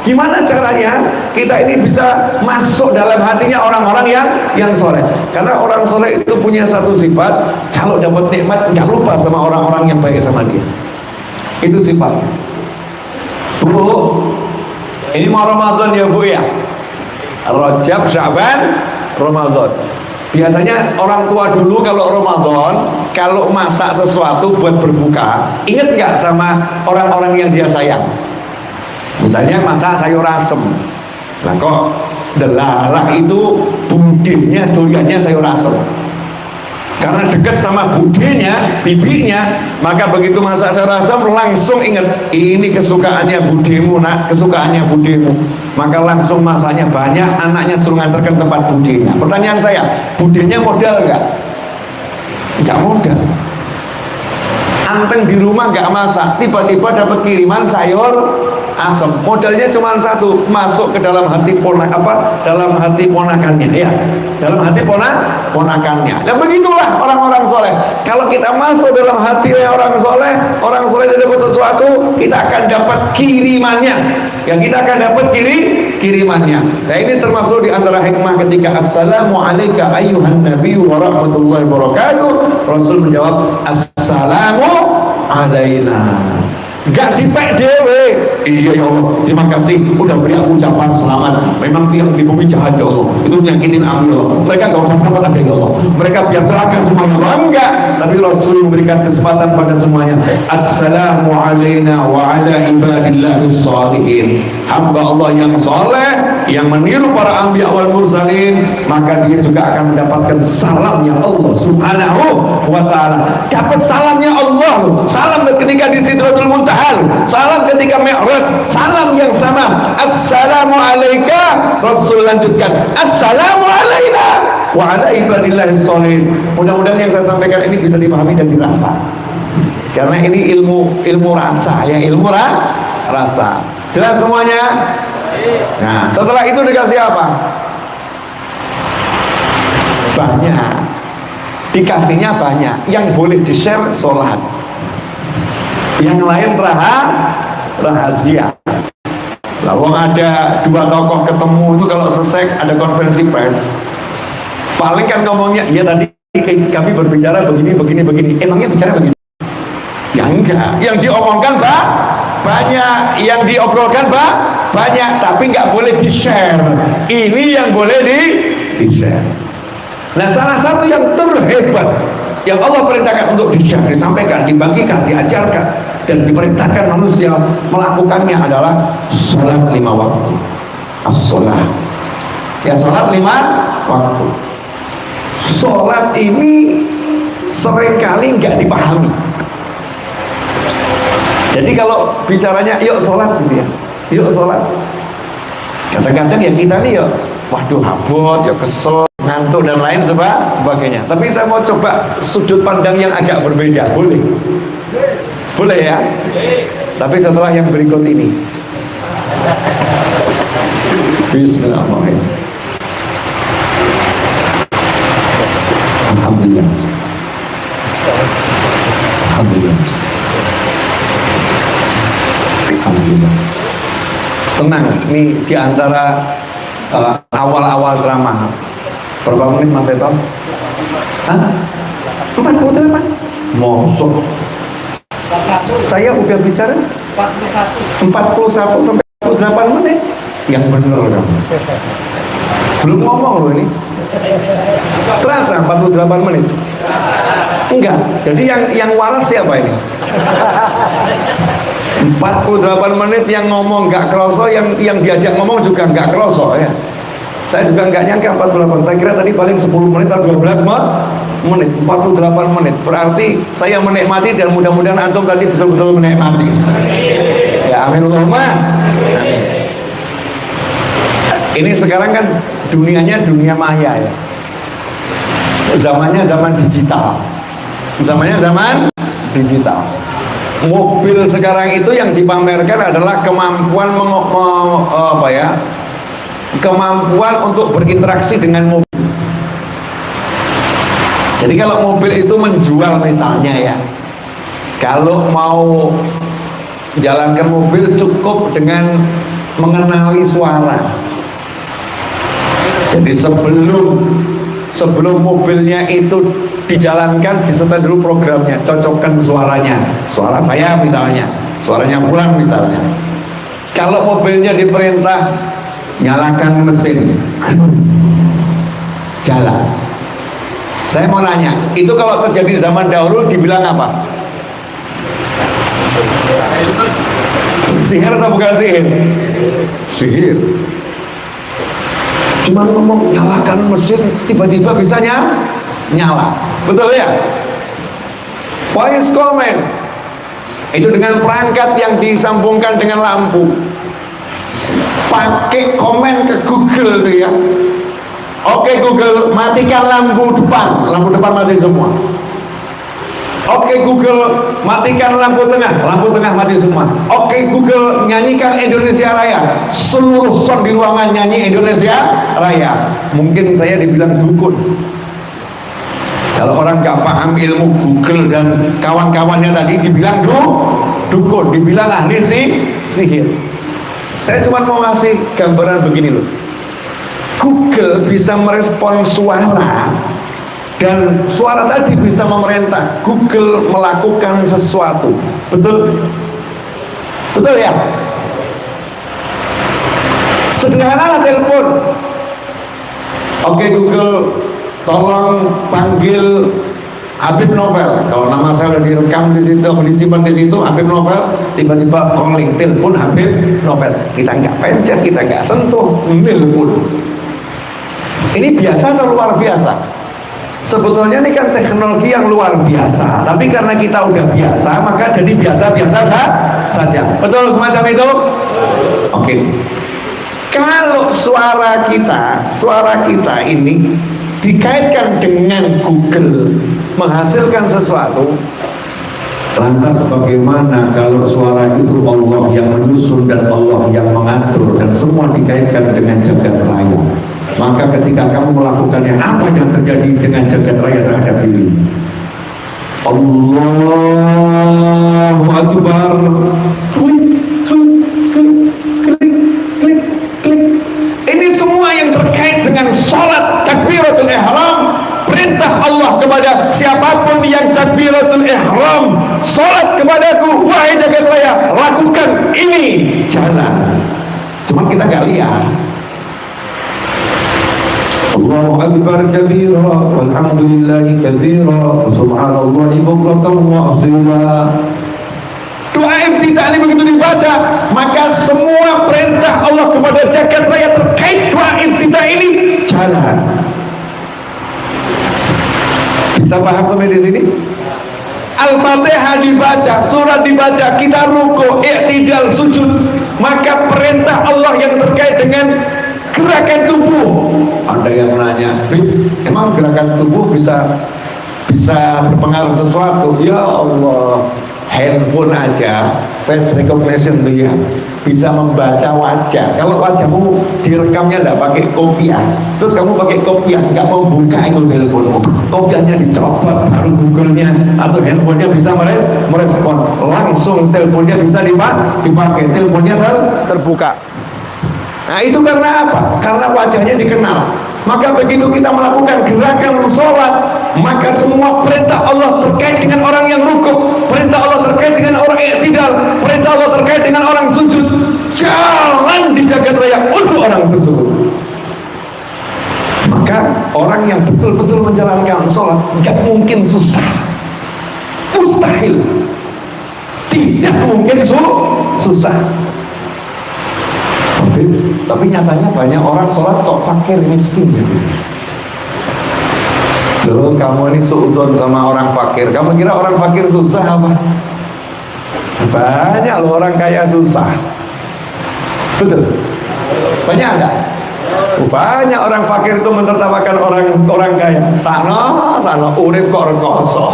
gimana caranya kita ini bisa masuk dalam hatinya orang-orang yang soleh? Karena orang soleh itu punya satu sifat, kalau dapat nikmat nggak lupa sama orang-orang yang baik sama dia. Itu sifatnya. Bu, ini mau Ramadan ya Bu ya. Rajab, Sya'ban, Ramadan. Biasanya orang tua dulu kalau Ramadan, kalau masak sesuatu buat berbuka, ingat nggak sama orang-orang yang dia sayang? Misalnya masak sayur asem, nah kok delalah itu budenya doyannya sayur asem, karena dekat sama budenya, bibinya, maka begitu masak sayur asem langsung ingat ini kesukaannya budemu nak, kesukaannya budemu, maka langsung masaknya banyak, anaknya suruh nganterkan tempat budenya. Pertanyaan saya, budenya modal nggak? Nggak modal. Anteng di rumah nggak masak, tiba-tiba dapat kiriman sayur asem, modalnya cuma satu, masuk ke dalam hati dalam hati ponakannya, ya, dalam hati ponakannya. Dan begitulah orang-orang soleh. Kalau kita masuk dalam hati orang soleh dapat sesuatu, kita akan dapat kirimannya, ya, kita akan dapat kirimannya. Nah, ini termasuk di antara hikmah ketika assalamu alayka ayyuhan nabiyyu wa rahmatullahi wabarakatuh, Rasul menjawab assalamu alaina. Gak dipek dewe. Iya ya Allah, terima kasih udah beri aku ucapan selamat. Memang tiang di bumi jahat ya Allah, itu nyakitin aku ya Allah. Mereka gak usah selamat aja ya Allah, mereka biar celaka semuanya. Enggak, tapi Rasul memberikan kesempatan pada semuanya. Assalamu alaina wa ala ibadillahis shalihin. Hamba Allah yang soleh, yang meniru para anbiya wal mursalin, maka dia juga akan mendapatkan salamnya Allah subhanahu wa ta'ala. Dapat salamnya Allah, salam ketika di Sidratul Muntaha, salam ketika Mi'raj, salam yang sama. Assalamu alayka, Rasul lanjutkan assalamu alayna wa ala ibadillahis sholihin. Mudah-mudahan yang saya sampaikan ini bisa dipahami dan dirasa, karena ini ilmu rasa, ya, ilmu rasa. Jelas semuanya? Nah, setelah itu dikasih apa? Banyak. Dikasihnya banyak. Yang boleh di-share sholat, yang lain rahasia. Lalu ada dua tokoh ketemu itu, kalau selesai ada konferensi pers, paling kan ngomongnya, iya tadi kami berbicara begini. Emangnya bicara begini? Ya enggak. Yang diomongkan banyak, yang diobrolkan banyak, tapi nggak boleh di-share. Ini yang boleh di-share. Nah, salah satu yang terhebat yang Allah perintahkan untuk di-share, disampaikan, dibagikan, diajarkan, dan diperintahkan manusia melakukannya adalah sholat 5 waktu. As-sholat, ya, sholat 5 waktu. Sholat ini seringkali nggak dipahami. Jadi kalau bicaranya yuk sholat gitu ya, yuk sholat, kadang-kadang ya kita nih ya, waduh habot, ya kesel, ngantuk dan lain sebagainya. Tapi saya mau coba sudut pandang yang agak berbeda, boleh? Boleh ya? Tapi setelah yang berikut ini. Bismillahirrahmanirrahim. Alhamdulillah. Alhamdulillah. Alhamdulillah. Tenang, ini diantara awal-awal ceramah. Berapa menit Mas Eton? Hah? 48? Mosok. Saya udah bicara 41 sampai 48 menit. Yang bener kamu. Belum ngomong loh ini. Terasa 48 menit? Enggak. Jadi yang waras siapa ini? 48 menit yang ngomong nggak kroso, yang diajak ngomong juga nggak kroso, ya. Saya juga nggak nyangka 48. Saya kira tadi paling 10 menit atau 12 menit. 48 menit. Berarti saya menikmati, dan mudah-mudahan antum tadi betul-betul menikmati. Ya, amin Allahumma. Ini sekarang kan dunianya dunia maya, ya. Zamannya zaman digital. Zamannya zaman digital. Mobil sekarang itu yang dipamerkan adalah kemampuan kemampuan untuk berinteraksi dengan mobil. Jadi kalau mobil itu menjual misalnya, ya, kalau mau jalankan mobil cukup dengan mengenali suara. Jadi sebelum mobilnya itu dijalankan, disetel dulu programnya, cocokkan suaranya, suara saya misalnya, suaranya Fulan misalnya. Kalau mobilnya diperintah nyalakan mesin, jalan. Saya mau nanya, itu kalau terjadi di zaman dahulu dibilang apa? Sihir atau bukan sihir? Sihir. Cuma ngomong nyalakan mesin, tiba-tiba bisa nyala. Betul ya? Voice command itu dengan perangkat yang disambungkan dengan lampu. Pakai komen ke Google tuh ya. Oke Google, matikan lampu depan mati semua. Oke Google, matikan lampu tengah mati semua. Oke Google, nyanyikan Indonesia Raya. Seluruh sound di ruangan nyanyi Indonesia Raya. Mungkin saya dibilang dukun. Kalau orang gak paham ilmu Google dan kawan-kawannya tadi dibilang dukun, dibilang ahli sihir. Saya cuma mau ngasih gambaran begini loh. Google bisa merespon suara, dan suara tadi bisa memerintah Google melakukan sesuatu. Betul? Betul ya? Sederhana lah telepon. Oke Google, tolong panggil Habib Novel. Kalau nama saya udah direkam di situ, disimpan di situ, Habib Novel. Tiba-tiba calling, telepon Habib Novel. Kita nggak pencet, kita nggak sentuh, telepon. Ini biasa atau luar biasa? Sebetulnya ini kan teknologi yang luar biasa, tapi karena kita udah biasa, maka jadi biasa-biasa saja. Betul semacam itu? Oke. Kalau suara kita ini dikaitkan dengan Google menghasilkan sesuatu, lantas bagaimana kalau suara itu Allah yang menyusun dan Allah yang mengatur dan semua dikaitkan dengan jagat raya? Maka ketika kamu melakukannya, apa yang terjadi dengan jagat raya terhadap diri? Allahu Akbar. Ini semua yang terkait dengan sholat takbiratul ihram. Perintah Allah kepada siapapun yang takbiratul ihram, sholat kepadaku, wahai jagat raya, lakukan ini, jalan. Cuma kita gak lihat. Allahu Akbar kabira walhamdulillahi katsira subhanallahi bukratan wa asila. Doa iftitah ini begitu dibaca, maka semua perintah Allah kepada jagat raya terkait doa iftitah ini jalan. Bisa paham sampai di sini? Al-Fatihah dibaca, surat dibaca, kita ruku, i'tidal, sujud, maka perintah Allah yang terkait dengan gerakan tubuh. Ada yang menanya, emang gerakan tubuh bisa berpengaruh sesuatu? Ya Allah, handphone aja face recognition tuh ya, bisa membaca wajah. Kalau wajahmu direkamnya tidak pakai kopiah, terus kamu pakai kopiah nggak mau buka itu teleponmu, kopiahnya dicopot, baru Google-nya atau handphonenya bisa merespon langsung, teleponnya bisa dipakai, teleponnya terbuka. Nah itu karena apa? Karena wajahnya dikenal. Maka begitu kita melakukan gerakan sholat, maka semua perintah Allah terkait dengan orang yang rukuk, perintah Allah terkait dengan orang i'tidal, perintah Allah terkait dengan orang sujud, jalan di jagat raya untuk orang tersebut. Maka orang yang betul-betul menjalankan sholat gak mungkin susah, mustahil, tidak mungkin susah. Tapi nyatanya banyak orang sholat kok fakir miskin gitu. Loh, kamu ini suudon sama orang fakir, kamu kira orang fakir susah apa? Banyak loh orang kaya susah. Betul? Banyak enggak? Banyak orang fakir itu menertawakan orang kaya. Sana urip kok rekoso.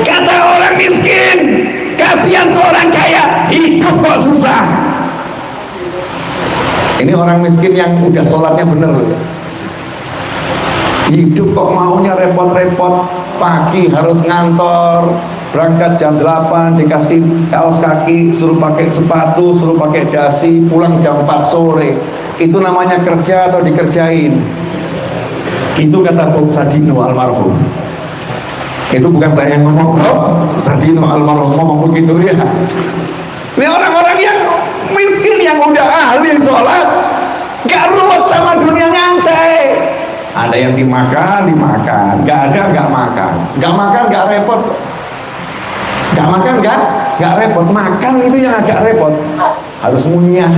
Kata orang miskin, kasihan tuh orang kaya, hidup kok susah. Ini orang miskin yang udah sholatnya bener loh. Hidup kok maunya repot-repot, pagi harus ngantor, berangkat jam 8, dikasih kaos kaki, suruh pakai sepatu, suruh pakai dasi, pulang jam 4 sore. Itu namanya kerja atau dikerjain? Itu kata Bob Sadino almarhum. Itu bukan saya yang ngomong, Bob Sadino almarhum ngomong begitu ya. Ini orang-orang yang miskin yang udah ahli sholat nggak ruwet sama dunia nyantai. Ada yang dimakan, nggak ada nggak makan, nggak repot, nggak repot. Makan itu yang agak repot, harus ngunyah,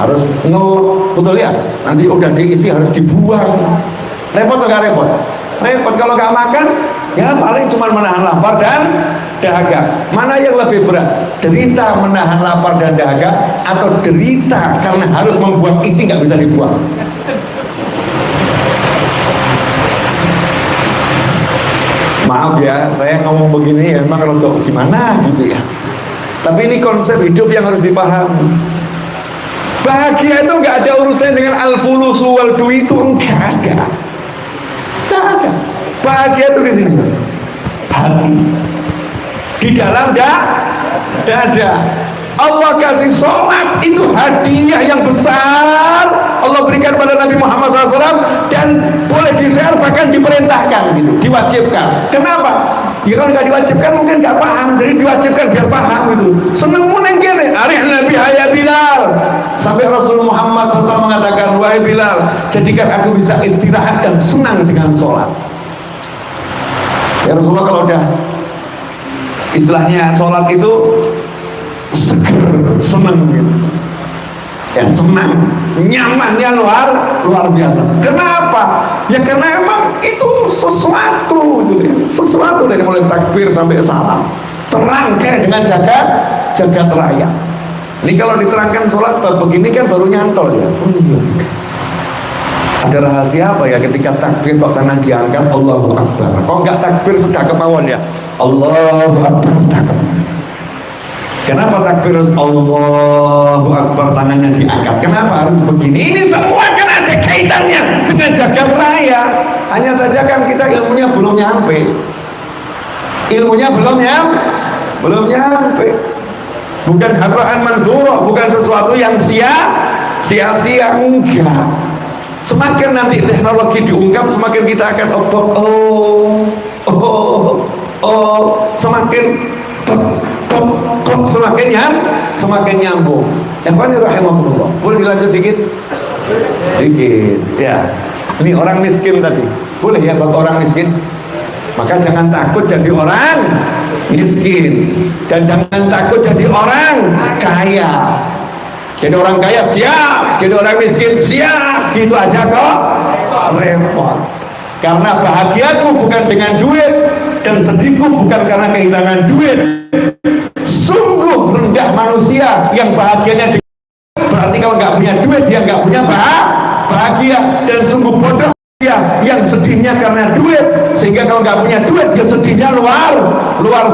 harus ngeluh, betul ya? Nanti udah diisi harus dibuang. Repot atau nggak repot? Repot. Kalau nggak makan ya paling cuma menahan lapar dan dahaga. Mana yang lebih berat? Derita menahan lapar dan dahaga atau derita karena harus membuang isi nggak bisa dibuang? Maaf ya, saya ngomong begini ya memang rotok gimana gitu ya. Tapi ini konsep hidup yang harus dipahami. Bahagia itu nggak ada urusan dengan al-fulusu wal duitu, enggak ada. Bahagia itu di sini, hati, di dalam dada. Allah kasih sholat itu hadiah yang besar Allah berikan pada Nabi Muhammad SAW, dan boleh di-share, bahkan diperintahkan gitu, diwajibkan. Kenapa? Ya kalau nggak diwajibkan mungkin nggak paham, jadi diwajibkan biar paham gitu. Seneng muneng kene, arih Nabi Hayya Bilal, sampai Rasul Muhammad SAW mengatakan, wahai Bilal, jadikan aku bisa istirahat dan senang dengan sholat. Ya Rasulullah, kalau udah istilahnya sholat itu seger, senang gitu. Ya senang, nyamannya luar biasa. Kenapa? Ya karena emang itu sesuatu gitu ya. Sesuatu dari mulai takbir sampai salam terang kayak dengan jagat raya. Ini kalau diterangkan sholat begini kan baru nyantol ya. Ada rahasia apa ya ketika takbir kok tangan diangkat Allahu Akbar? Kok nggak takbir sedekap mawon ya? Allahu Akbar sedekap. Kenapa takbir Allahu Akbar tangannya diangkat? Kenapa harus begini? Ini semua kan ada kaitannya dengan jagat raya. Hanya saja kan kita ilmunya belum nyampe. Ilmunya belum nyampe. Bukan habaan mansurah, bukan sesuatu yang sia-sia, enggak. Semakin nanti teknologi diungkap, semakin kita akan semakin semakin nyambung. Ikhwani rahimahullah. Boleh dilanjut dikit ya. Ini orang miskin tadi, boleh ya buat orang miskin? Maka jangan takut jadi orang miskin, dan jangan takut jadi orang kaya. Jadi orang kaya siap, jadi orang miskin siap, gitu aja kok repot. Karena bahagiaku bukan dengan duit, dan sedihku bukan karena kehilangan duit. Sungguh rendah manusia yang bahagianya berarti kalau nggak punya duit dia nggak punya bahagia, dan sungguh bodoh dia yang sedihnya karena duit, sehingga kalau nggak punya duit dia sedihnya luar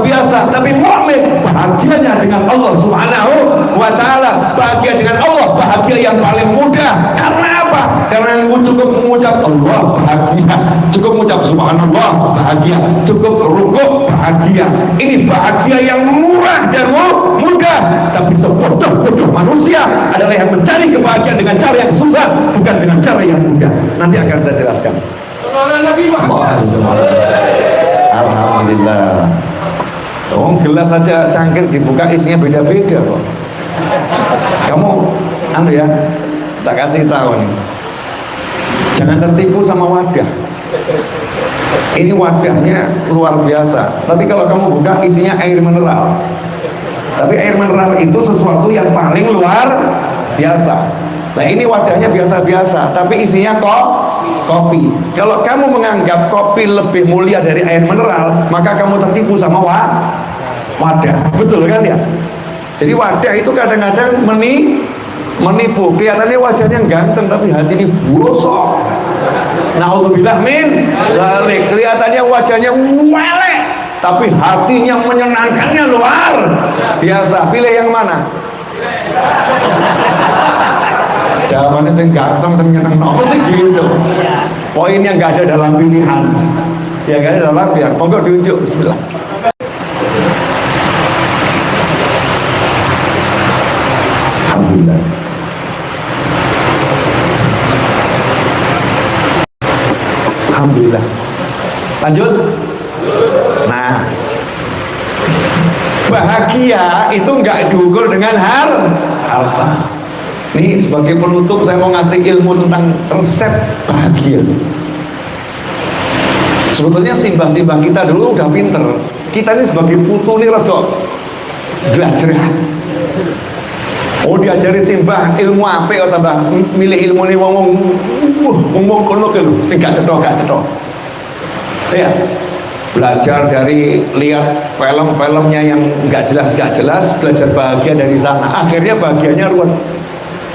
biasa. Tapi mukmin bahagianya dengan Allah Subhanahu wa Ta'ala, bahagia dengan Allah, bahagia yang paling mudah. Karena apa? Karena cukup mengucap Allah bahagia, cukup mengucap Subhanallah bahagia, cukup rukuk bahagia. Ini bahagia yang murah dan mudah. Tapi sebodoh-bodoh manusia adalah yang mencari kebahagiaan dengan cara yang susah, bukan dengan cara yang mudah. Nanti akan saya jelaskan. Alhamdulillah. Gelas saja cangkir dibuka isinya beda-beda kok. Kamu ya, tak kasih tahu nih. Jangan tertipu sama wadah. Ini wadahnya luar biasa, tapi kalau kamu buka isinya air mineral. Tapi air mineral itu sesuatu yang paling luar biasa. Nah ini wadahnya biasa-biasa, tapi isinya kopi. Kalau kamu menganggap kopi lebih mulia dari air mineral, maka kamu tertipu sama wadah. Betul kan ya? Jadi wadah itu kadang-kadang menipu. Kelihatannya wajahnya ganteng, tapi hati ini bosok. Na'udzubillah min dzalik. Kelihatannya wajahnya welek, tapi hatinya menyenangkannya luar biasa. Pilih yang mana? Jawabannya sing ganteng, sing nyeneng pasti gitu. Poinnya nggak ada dalam pilihan. Ya nggak ada dalam pilihan. Monggo diunjuk. Bismillah. Alhamdulillah. Alhamdulillah. Lanjut. Nah, bahagia itu nggak diukur dengan harta. Nih sebagai penutup saya mau ngasih ilmu tentang resep bahagia. Sebetulnya simbah-simbah kita dulu udah pinter. Kita ini sebagai putu nih rada glajrah. Oh diajari simbah ilmu apik kok tambah milih ilmu nih wong kono ke lho sing gak cetha. Ya. Belajar dari lihat film-filmnya yang nggak jelas, belajar bahagia dari sana. Akhirnya bahagianya ruwet.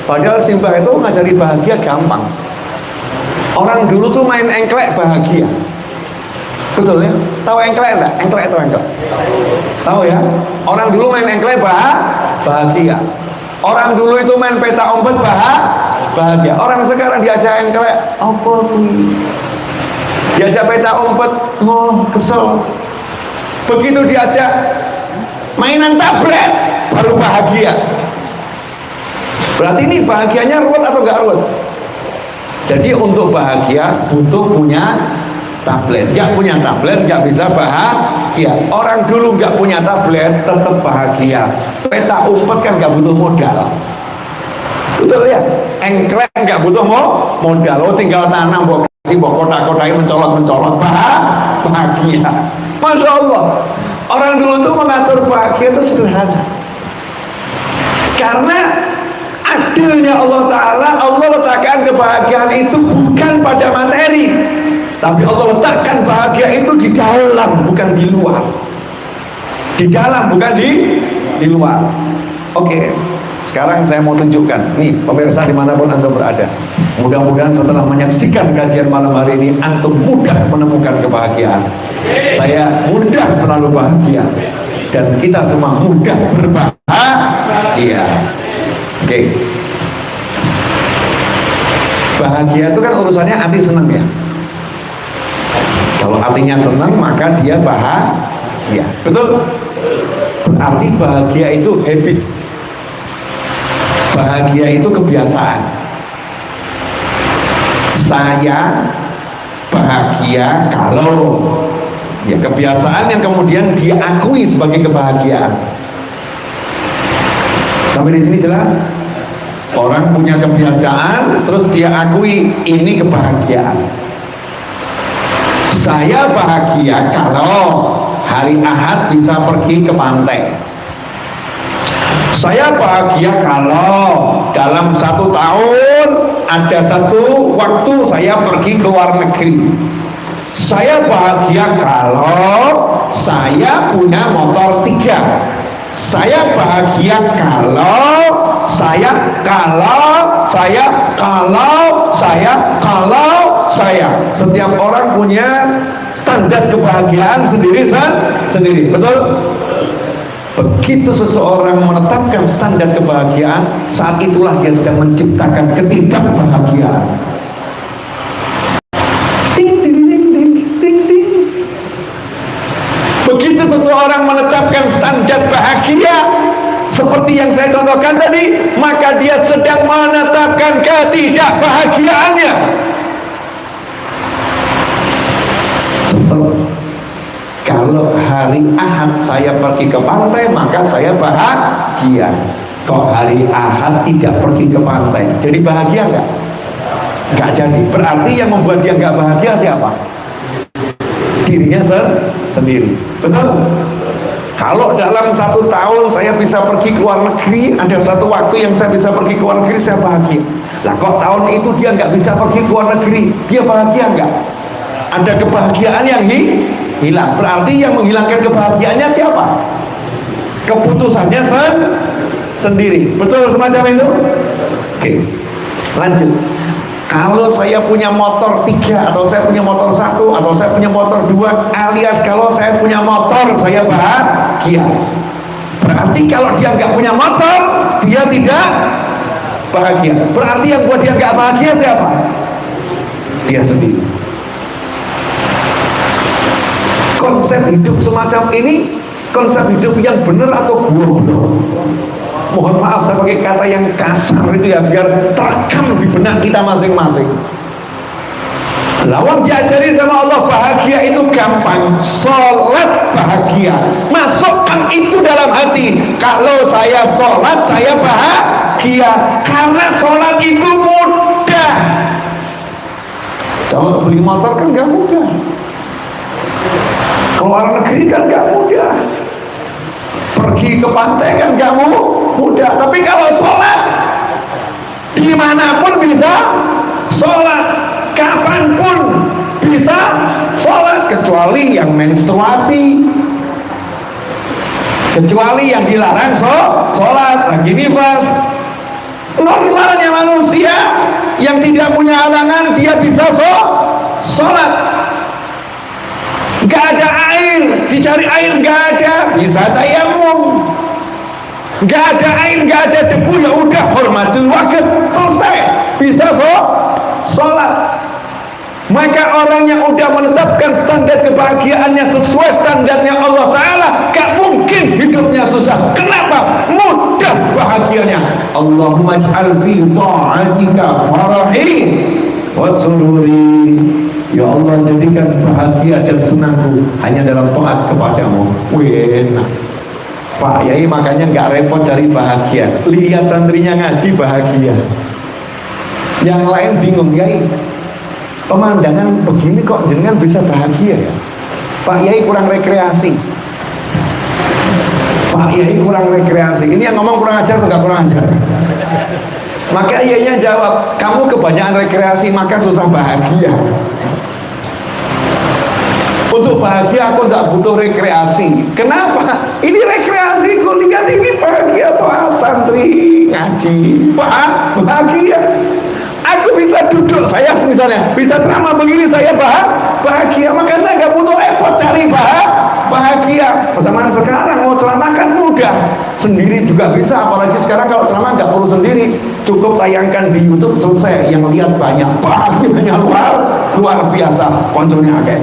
Padahal simbah itu ngajari bahagia gampang. Orang dulu tuh main engklek bahagia. Betul ya? Tahu engklek enggak? Engklek atau engklek? Tahu ya? Orang dulu main engklek bahagia. Orang dulu itu main peta umpet bahagia. Orang sekarang diajak engklek apa kuwi? Diajak peta umpet, kesel. Begitu diajak mainan tablet, baru bahagia. Berarti ini bahagianya ruwet atau enggak ruwet? Jadi untuk bahagia butuh punya tablet. Nggak punya tablet nggak bisa bahagia. Orang dulu nggak punya tablet tetap bahagia. Peta umpet kan nggak butuh modal. Betul ya? Engklek nggak butuh modal. Oh tinggal tanam, kasih kotak-kotaknya mencolok bahagia. Masya Allah. Orang dulu tuh mengatur bahagia itu sederhana. Karena adilnya Allah Ta'ala, Allah letakkan kebahagiaan itu bukan pada materi, tapi Allah letakkan bahagia itu di dalam, bukan di luar. Di dalam, bukan di luar. Oke, sekarang saya mau tunjukkan. Nih, pemirsa dimanapun Anda berada, mudah-mudahan setelah menyaksikan kajian malam hari ini, Antum mudah menemukan kebahagiaan. Saya mudah selalu bahagia, dan kita semua mudah berbahagia. Oke. Bahagia itu kan urusannya hati senang ya. Kalau hatinya senang maka dia bahagia. Betul? Berarti bahagia itu habit. Bahagia itu kebiasaan. Saya bahagia kalau ya kebiasaan yang kemudian diakui sebagai kebahagiaan. Sampai di sini jelas? Orang punya kebiasaan, terus dia akui ini kebahagiaan. Saya bahagia kalau hari Ahad bisa pergi ke pantai. Saya bahagia kalau dalam 1 tahun ada 1 waktu saya pergi ke luar negeri. Saya bahagia kalau saya punya motor 3. Saya bahagia kalau setiap orang punya standar kebahagiaan sendiri, betul? Begitu seseorang menetapkan standar kebahagiaan, saat itulah dia sedang menciptakan ketidakbahagiaan. Begitu seseorang menetapkan standar bahagia seperti yang saya contohkan tadi, maka dia sedang menetapkan ketidakbahagiaannya. Contoh, kalau hari Ahad saya pergi ke pantai, maka saya bahagia. Kok hari Ahad tidak pergi ke pantai, jadi bahagia nggak? Nggak jadi. Berarti yang membuat dia nggak bahagia siapa? Dirinya sendiri. Betul? Kalau dalam 1 tahun saya bisa pergi ke luar negeri, ada 1 waktu yang saya bisa pergi ke luar negeri, saya bahagia. Lah kok tahun itu dia nggak bisa pergi ke luar negeri, dia bahagia nggak? Ada kebahagiaan yang hilang. Berarti yang menghilangkan kebahagiaannya siapa? Keputusannya sendiri. Betul semacam itu? Oke, lanjut. Kalau saya punya motor 3, atau saya punya motor 1, atau saya punya motor 2, alias kalau saya punya motor saya bahagia. Berarti kalau dia nggak punya motor, dia tidak bahagia. Berarti yang buat dia nggak bahagia siapa? Dia sendiri. Konsep hidup semacam ini, konsep hidup yang benar atau goblok? Mohon maaf saya pakai kata yang kasar itu ya, biar terekam di benak kita masing-masing. Lawan diajari sama Allah bahagia itu gampang. Sholat bahagia, masukkan itu dalam hati. Kalau saya sholat saya bahagia. bahagia karena sholat itu mudah. Kalau beli motor kan gak mudah, keluar negeri kan gak mudah, pergi ke pantai kan gak mudah. Tapi kalau sholat dimanapun bisa sholat, kapanpun bisa sholat, kecuali yang menstruasi, kecuali yang dilarang sholat lagi nifas. Normalnya manusia yang tidak punya halangan dia bisa sholat. Gak ada air, dicari air gak ada, bisa tayamum. Gak ada air, gak ada debu, ya udah hormatul waqt, selesai, bisa sholat. Maka orang yang udah menetapkan standar kebahagiaannya sesuai standarnya Allah Ta'ala, gak mungkin hidupnya susah. Kenapa? Mudah bahagianya. Allahumma ij'al fi ta'atika farahi wa sururi. Ya Allah, jadikan bahagia dan senangku hanya dalam taat kepadamu. Wih, enak Pak Yai, makanya gak repot cari bahagia. Lihat santrinya ngaji bahagia, yang lain bingung. Yai, pemandangan begini kok jenengan bisa bahagia ya? Pak Yai kurang rekreasi. Pak Yai kurang rekreasi. Ini yang ngomong kurang ajar atau gak kurang ajar? Maka Yainya jawab, kamu kebanyakan rekreasi maka susah bahagia. Untuk bahagia aku gak butuh rekreasi. Kenapa? Ini rekreasi, ku lihat ini bahagia. Pak santri ngaji bahagia. Aku bisa duduk, saya misalnya bisa ceramah begini, saya bahagia. Maka saya nggak butuh repot cari bahagia. Zaman sekarang mau ceramah kan mudah, sendiri juga bisa. Apalagi sekarang kalau ceramah nggak perlu sendiri, cukup tayangkan di YouTube, selesai. Yang lihat banyak, bahagianya luar biasa. Konsolnya akeh,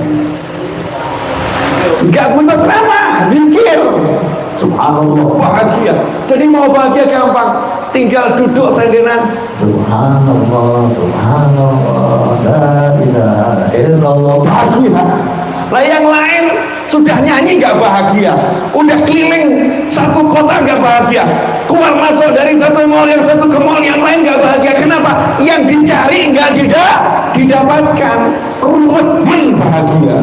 nggak butuh ceramah, zikir, subhanallah, bahagia. Jadi mau bahagia gampang, tinggal duduk senderan, subhanallah, subhanallah, la ilaha illallah, bahagia. Lah yang lain sudah nyanyi nggak bahagia, udah keliling satu kota nggak bahagia, keluar masuk dari satu mall yang satu ke mall yang lain nggak bahagia. Kenapa? Yang dicari nggak didapatkan. Ruwet bahagia.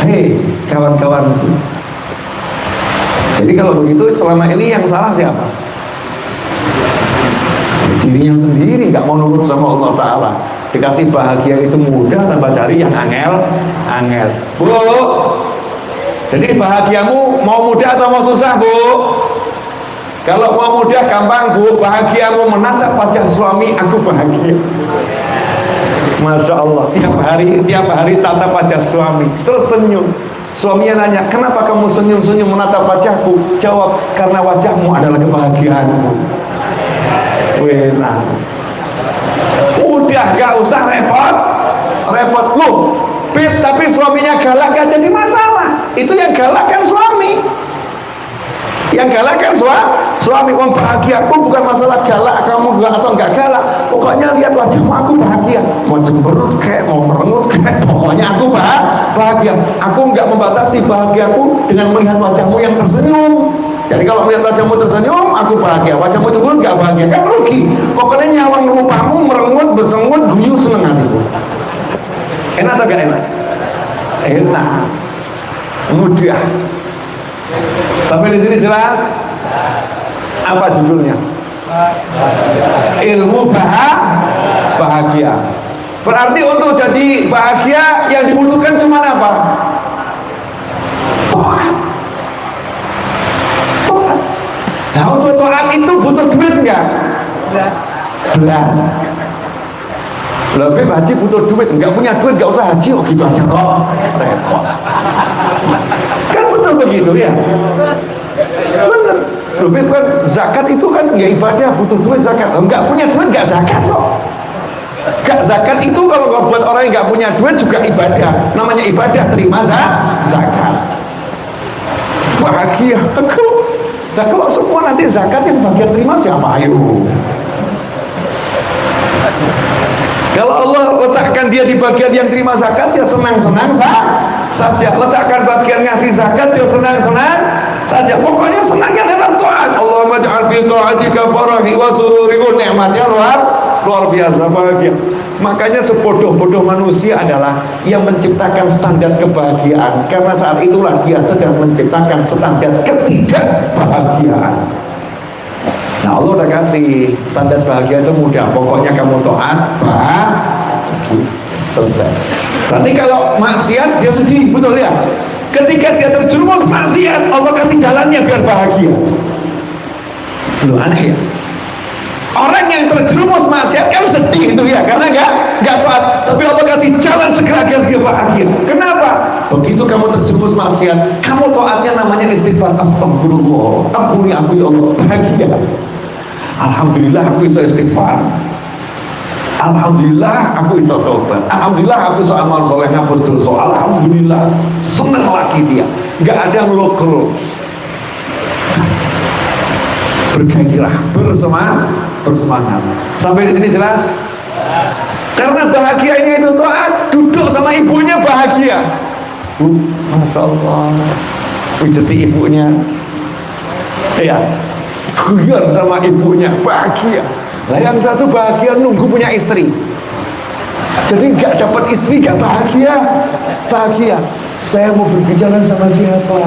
Hei kawan-kawan, jadi kalau begitu selama ini yang salah siapa? Dirinya sendiri, nggak mau nurut sama Allah Ta'ala. Dikasih bahagia itu mudah, tanpa cari yang angel. Bu, jadi bahagiamu mau mudah atau mau susah, Bu? Kalau mau mudah gampang, Bu. Bahagiamu menatap wajah suami, aku bahagia. Masya Allah, tiap hari tatap wajah suami, terus senyum. Suaminya nanya, kenapa kamu senyum-senyum menatap wajahku? Jawab, karena wajahmu adalah kebahagiaanku. Wena, udah gak usah repot loh. Tapi suaminya galak gak jadi masalah. Itu yang galak kan suami. Yang galak kan suami. Om bahagiaku bukan masalah galak kamu galak atau enggak galak. Pokoknya lihat wajahmu aku bahagia. Mau cemberut kayak mau merengut kayak, pokoknya aku bahagia. Aku enggak membatasi bahagiaku dengan melihat wajahmu yang tersenyum. Jadi kalau melihat wajahmu tersenyum, aku bahagia. Wajahmu cemberut enggak bahagia, kan rugi. Pokoknya nyawang rupamu merengut, besengut, guyu, seneng hatiku. Enak atau enggak enak? Enak, mudah. Sampai di sini jelas? Apa judulnya? Ilmu bahagia. Berarti untuk jadi bahagia yang dibutuhkan cuma apa? Toat. Nah, untuk toat itu butuh duit enggak? Belas. Lebih haji butuh duit, enggak punya duit enggak usah haji, oh gitu aja kok. Repot. Kan betul begitu ya? Bener. Duit kan zakat itu kan ya ibadah, butuh duit zakat. Enggak punya duit enggak zakat kok. Enggak zakat itu kalau buat orang yang enggak punya duit juga ibadah. Namanya ibadah, terima zakat. Bahagia aku. Nah kalau semua nanti zakat yang bagian terima siapa? Ayo. Kalau Allah letakkan dia di bagian yang terima zakat, dia senang-senang saja. Letakkan bagian ngasih zakat, dia senang-senang saja. Pokoknya senangnya dalam taat. Allahumma ja'al fi ta'atika farahi wa sururi, nikmatnya luar biasa, bahagia. Makanya sebodoh-bodoh manusia adalah yang menciptakan standar kebahagiaan, karena saat itulah dia sedang menciptakan standar ketidakbahagiaan. Nah, Allah udah kasih standar bahagia itu mudah, pokoknya kamu taat, bahagia, selesai. Berarti kalau maksiat dia sedih, betul ya? Ketika dia terjerumus maksiat, Allah kasih jalannya biar bahagia. Lu aneh ya? Orang yang terjerumus maksiat kan sedih itu ya, karena nggak taat. Tapi Allah kasih jalan segera agar dia bahagia. Kenapa? Begitu kamu terjerumus maksiat, kamu taatnya namanya istighfar. Astagfirullah, ampuni aku ya Allah, bahagia. Alhamdulillah aku bisa istighfar. Alhamdulillah aku bisa tobat. Alhamdulillah aku bisa amal soleh, ngapus dosa. Alhamdulillah, senang lagi dia. Nggak ada ngeluh-ngeluh. Bergairah, bersemangat. Sampai di sini jelas? Karena bahagianya itu taat, duduk sama ibunya bahagia. Masya Allah, pijeti ibunya, ya, guyon sama ibunya bahagia. Lah yang satu bahagia nunggu punya istri, jadi nggak dapat istri nggak bahagia. Saya mau berbicara sama siapa?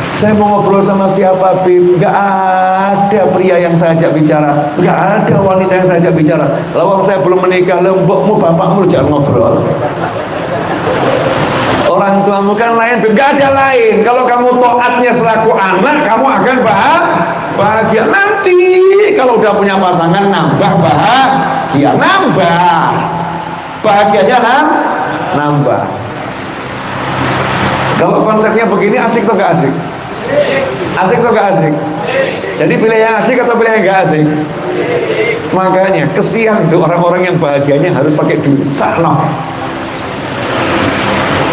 Saya mau ngobrol sama siapa, Bib? Gak ada pria yang saya ajak bicara, gak ada wanita yang saya ajak bicara. Lawang saya belum menikah, lembokmu, bapakmu jangan ngobrol. Orang tuamu kan lain, Bib. Gak ada lain. Kalau kamu taatnya selaku anak, kamu akan bahagia. Nanti kalau udah punya pasangan, nambah bahagia, bahagianya nambah. Kalau konsepnya begini, asik atau gak asik? Asik atau gak asik? Jadi pilih yang asik atau pilih yang gak asik? Makanya kesian tuh orang-orang yang bahagianya harus pakai duit. Sakno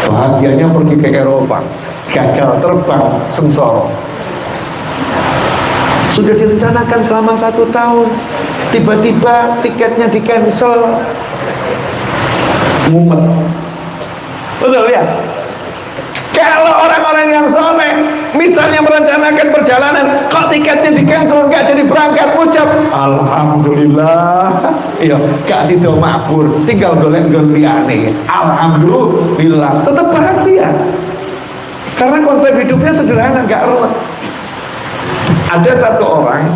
bahagianya pergi ke Eropa, gagal terbang, sengsara. Sudah direncanakan selama 1 tahun, tiba-tiba tiketnya di cancel, mumet. Betul ya? Kalau orang-orang yang soleh misalnya merencanakan perjalanan, kok tiketnya di cancel, nggak jadi berangkat, ucap alhamdulillah, iya, gak sido mabur, tinggal golek-golek liane, alhamdulillah, tetap bahagia karena konsep hidupnya sederhana, nggak ruwet. Ada satu orang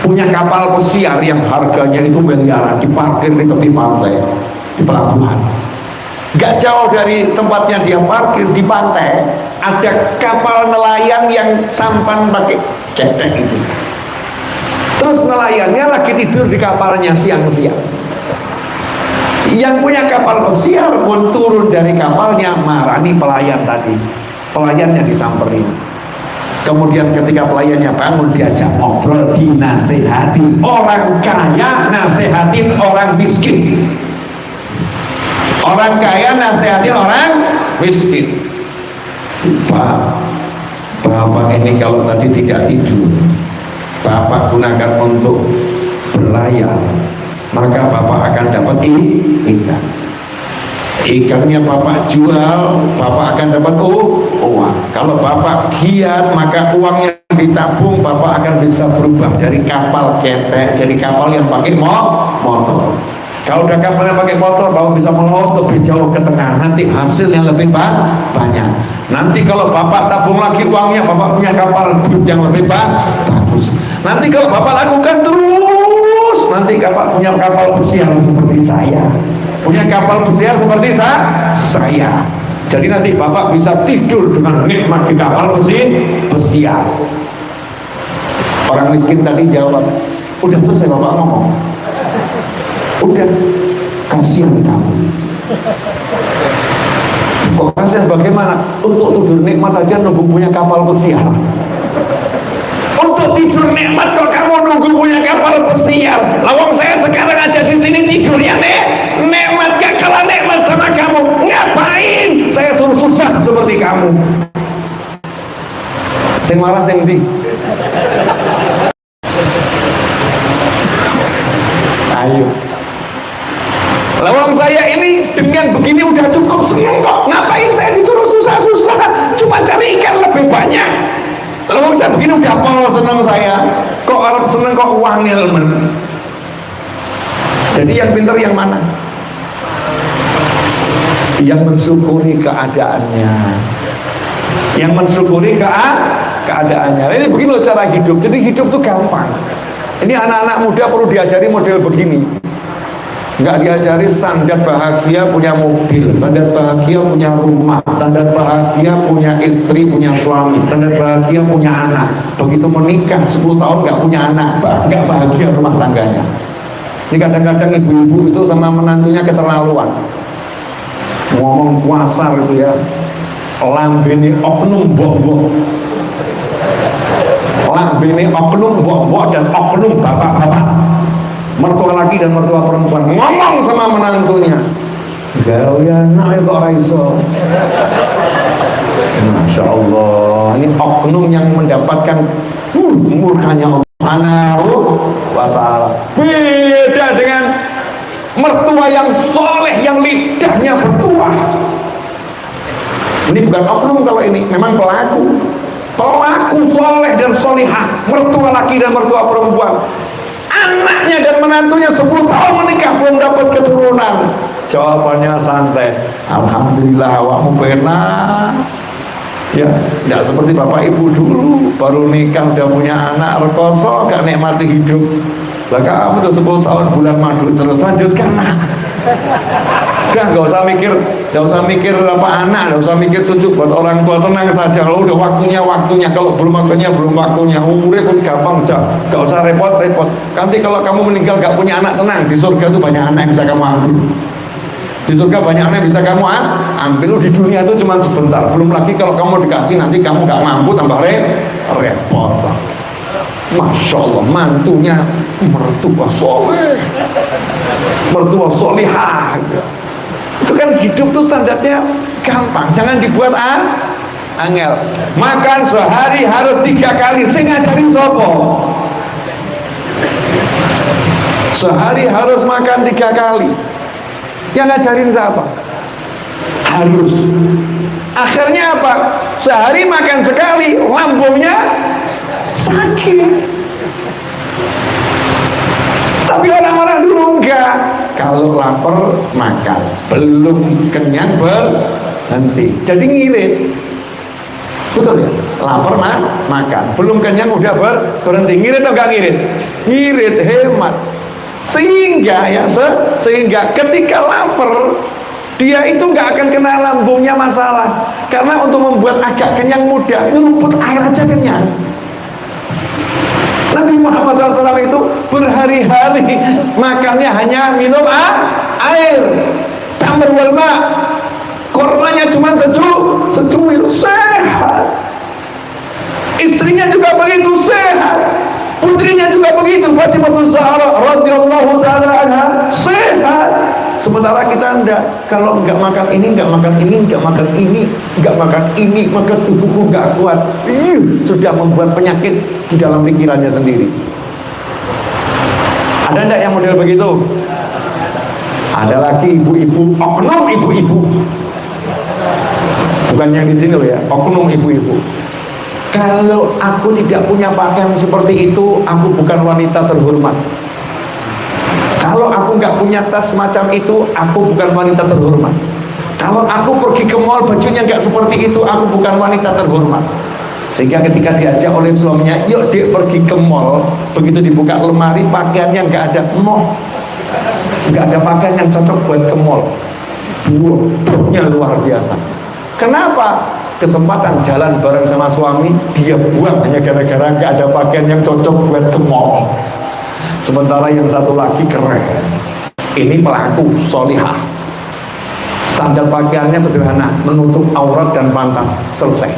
punya kapal pesiar yang harganya itu miliaran, diparkir di tepi pantai, di pelabuhan. Gak jauh dari tempatnya dia parkir di pantai, ada kapal nelayan yang sampan pakai cetek itu. Terus nelayannya lagi tidur di kapalnya siang-siang. Yang punya kapal pesiar pun turun dari kapalnya, marani pelayan tadi. Pelayannya disamperin. Kemudian ketika pelayannya bangun, diajak ngobrol, dinasehati. Orang kaya nasehatin orang miskin. Orang kaya nasihatin orang miskin. Bapak ini kalau tadi tidak tidur, Bapak gunakan untuk berlayar, maka Bapak akan dapat ikan. Ikannya Bapak jual, Bapak akan dapat uang. Kalau Bapak giat, maka uangnya ditabung, Bapak akan bisa berubah dari kapal ketek jadi kapal yang pakai motor. Kalau udah kapalnya pakai motor, Bapak bisa melaut lebih jauh ke tengah, nanti hasilnya lebih banyak. Nanti kalau Bapak tabung lagi uangnya, Bapak punya kapal yang lebih bagus. Nanti kalau Bapak lakukan terus, nanti Bapak punya kapal pesiar seperti saya, punya kapal pesiar seperti saya. Jadi nanti Bapak bisa tidur dengan nikmat di kapal pesiar. Orang miskin tadi jawab, udah selesai Bapak ngomong. Udah, kasihan kamu. Kok kasihan bagaimana? Untuk tidur nikmat saja nunggu punya kapal pesiar. Untuk tidur nikmat kok kamu nunggu punya kapal pesiar. Lawang saya sekarang aja di sini tidurnya nikmat, gak kalah nikmat sama kamu. Ngapain saya suruh susah seperti kamu? Sing marah sing ndi? Ayo. Lawang saya ini dengan begini udah cukup seneng kok. Ngapain saya disuruh susah-susah? Cuma cari ikan lebih banyak. Lawang saya begini udah pol seneng saya, kok Arab seneng kok wangil men. Jadi yang pintar yang mana? Yang mensyukuri keadaannya, yang mensyukuri keadaannya. Ini begini loh cara hidup. Jadi hidup tuh gampang. Ini anak-anak muda perlu diajari model begini. Nggak diajari standar bahagia punya mobil, standar bahagia punya rumah, standar bahagia punya istri, punya suami, standar bahagia punya anak. Begitu menikah 10 tahun nggak punya anak, nggak bahagia rumah tangganya. Ini kadang-kadang ibu-ibu itu sama menantunya keterlaluan, ngomong kuasar itu ya, lambene oknum bok-bok, lambene oknum bok-bok dan oknum bapak-bapak, mertua laki dan mertua perempuan ngomong sama menantunya, gawe anak kok ora iso. Masya Allah, ini oknum yang mendapatkan murkanya Allah Subhanahu wa ta'ala. Beda dengan mertua yang soleh, yang lidahnya bertuah. Ini bukan oknum kalau ini, memang pelaku soleh dan solihah, mertua laki dan mertua perempuan. Anaknya dan menantunya 10 tahun menikah belum dapat keturunan. Jawabannya santai, alhamdulillah awakmu penak. Ya, tidak seperti bapak ibu dulu baru nikah udah punya anak rekoso gak nikmati hidup. Lah kamu udah 10 tahun bulan madu terus lanjutkan lah. Gak usah mikir apa anak, gak usah mikir cucu, buat orang tua tenang saja. Kalau udah waktunya, kalau belum waktunya, umurnya pun gampang aja, gak usah repot. Nanti kalau kamu meninggal gak punya anak, tenang, di surga itu banyak anak yang bisa kamu ambil. Di surga banyak anak yang bisa kamu ambil. Di dunia itu cuma sebentar. Belum lagi kalau kamu dikasih nanti kamu gak mampu, tambah repot. Masya Allah, mantunya mertua soleh, mertua solihah. Itu kan hidup tuh standarnya gampang, jangan dibuat angel. Makan sehari harus 3 kali, sing ngajarin sopo? Sehari harus makan 3 kali, yang ngajarin siapa? Harus. Akhirnya apa? Sehari makan sekali, lambungnya sakit. Tapi orang-orang dulu enggak, kalau lapar makan, belum kenyang berhenti, jadi ngirit. Betul ya? Lapar makan, belum kenyang udah berhenti. Ngirit atau enggak ngirit? Ngirit, hemat. Sehingga ketika lapar dia itu nggak akan kena lambungnya masalah, karena untuk membuat agak kenyang mudah, nyeruput air aja kenyang. Nabi Muhammad SAW itu berhari-hari makannya hanya minum air, tamr wal ma, kormanya cuma secuil, sehat. Istrinya juga begitu sehat, putrinya juga begitu, Fatimah Zahra radhiyallahu taala anha sehat. Sementara kita enggak, kalau enggak makan ini, enggak makan ini, enggak makan ini, enggak makan ini, maka tubuhku enggak kuat. Sudah membuat penyakit di dalam pikirannya sendiri. Ada enggak yang model begitu? Ada lagi ibu-ibu, oknum ibu-ibu. Bukan yang di sini loh ya, oknum ibu-ibu. Kalau aku tidak punya pakaian seperti itu, aku bukan wanita terhormat. Kalau aku nggak punya tas semacam itu, aku bukan wanita terhormat. Kalau aku pergi ke mall bajunya nggak seperti itu, aku bukan wanita terhormat. Sehingga ketika diajak oleh suaminya, yuk dek pergi ke mall, begitu dibuka lemari pakaiannya nggak ada, nggak ada pakaian yang cocok buat ke mall. Bodohnya luar biasa. Kenapa? Kesempatan jalan bareng sama suami dia buang hanya gara-gara nggak ada pakaian yang cocok buat ke mall. Sementara yang satu lagi keren. Ini pelaku solihah. Standar pakaiannya sederhana, menutup aurat dan pantas, selesai.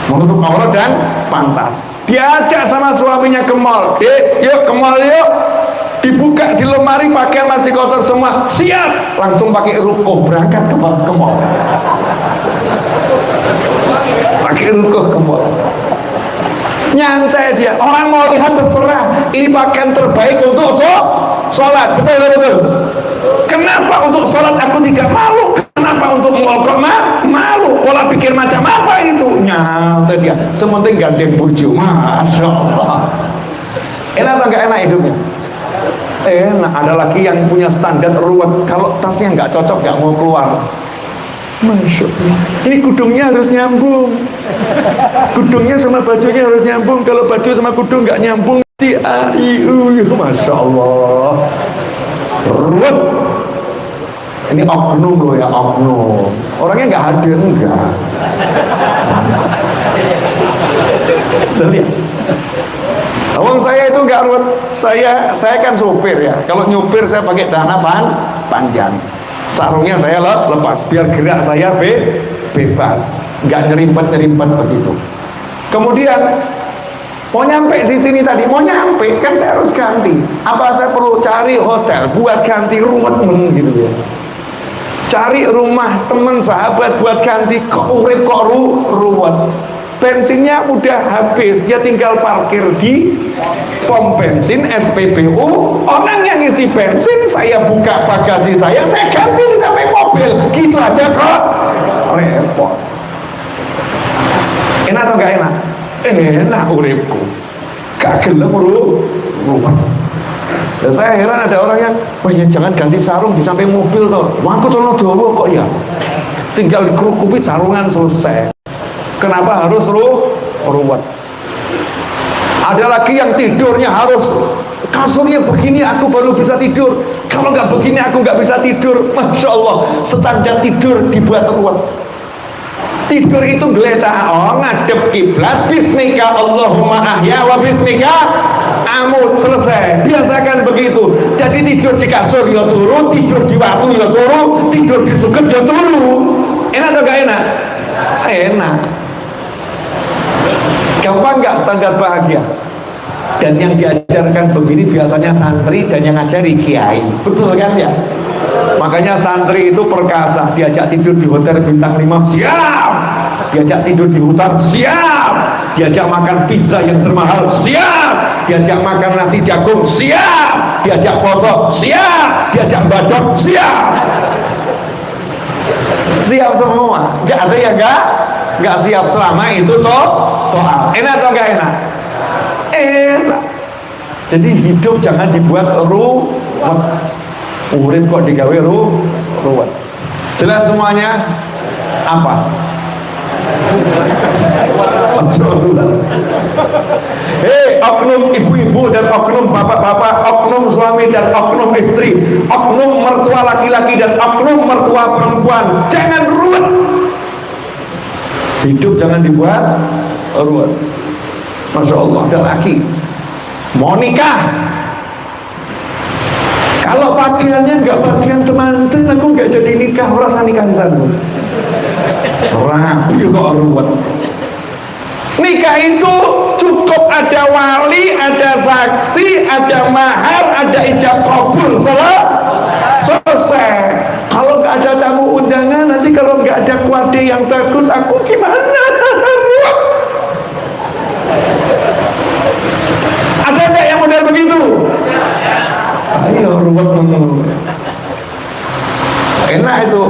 Menutup aurat dan pantas. Diajak sama suaminya ke mall, yuk ke mall yuk. Dibuka di lemari pakaian masih kotor semua, siap, langsung pakai ruko berangkat ke mall. Pakai ruko ke mall. Nyantai dia, orang mau lihat terserah. Ini pakaian terbaik untuk sholat, betul. Kenapa untuk sholat aku tidak malu? Kenapa untuk mall kok malu? Pola pikir macam apa itu? santai dia, sementing gandeng bojo, masya Allah. Enak atau nggak enak hidupnya? Enak. Ada lagi yang punya standar ruwet, kalau tasnya nggak cocok nggak mau keluar. Masya Allah, ini kudungnya harus nyambung, kudungnya sama bajunya harus nyambung, kalau baju sama kudung nggak nyambung masya Allah, ruwet. Ini oknum loh ya, oknum, orangnya nggak hadir, enggak. Lihat, awang saya itu nggak ruwet, saya kan sopir ya, kalau nyupir saya pakai celana panjang, sarungnya saya lepas biar gerak saya bebas, nggak nyerimpet begitu. Kemudian mau nyampe di sini tadi, mau nyampe kan saya harus ganti. Apa saya perlu cari hotel buat ganti, ruwet gitu ya. Cari rumah teman sahabat buat ganti, kok ruwet. Bensinnya udah habis, dia tinggal parkir di pom bensin SPBU. Orang yang ngisi bensin, saya buka bagasi saya ganti sampai mobil, gitu aja kok repot. Enak atau gak enak? Enak uripku, gak gelem rumah. Dan saya heran ada orang yang, wah ya jangan ganti sarung di samping mobil toh, aku cono dowo kok ya, tinggal dikerukupi sarungan selesai. Kenapa harus ruwet? Ada lagi yang tidurnya harus kasurnya begini aku baru bisa tidur, kalau nggak begini aku nggak bisa tidur. Masya Allah, standar tidur dibuat ruwet. Tidur itu geledah, ngadep kiblat, bismika Allahumma ahya wa bismika amut, selesai. Biasakan begitu. Jadi tidur di kasur ya turu, tidur di batu ya turu, tidur di suket ya turu. Enak atau gak enak? Enak. Gampang nggak standar bahagia? Dan yang diajarkan begini biasanya santri dan yang ngajari kiai, betul kan ya? Makanya santri itu perkasa, diajak tidur di hotel bintang 5 siap, diajak tidur di hutan siap, diajak makan pizza yang termahal siap, diajak makan nasi jagung siap, diajak poso siap, diajak badok siap, siap semua. Nggak ada yang nggak siap selama itu total. Enak atau nggak enak? Enak. Jadi hidup jangan dibuat ruwet. Urip kok digawe ruwet. Jelas semuanya? Apa? Hei oknum ibu-ibu dan oknum bapak-bapak, oknum suami dan oknum istri, oknum mertua laki-laki dan oknum mertua perempuan, jangan ruwet. Hidup jangan dibuat ruwet. Masya Allah, ada lagi mau nikah, kalau pakaiannya nggak pakaian temanten, aku nggak jadi nikah, rasa nikah di sana. Rapi kok ruwet. Nikah itu cukup ada wali, ada saksi, ada mahar, ada ijab kabul, selesai. Kalau nggak ada tamu undangan, nanti kalau nggak ada kuade yang bagus, aku gimana? Ada nggak yang model begitu? Ayo ruwet. Enak itu.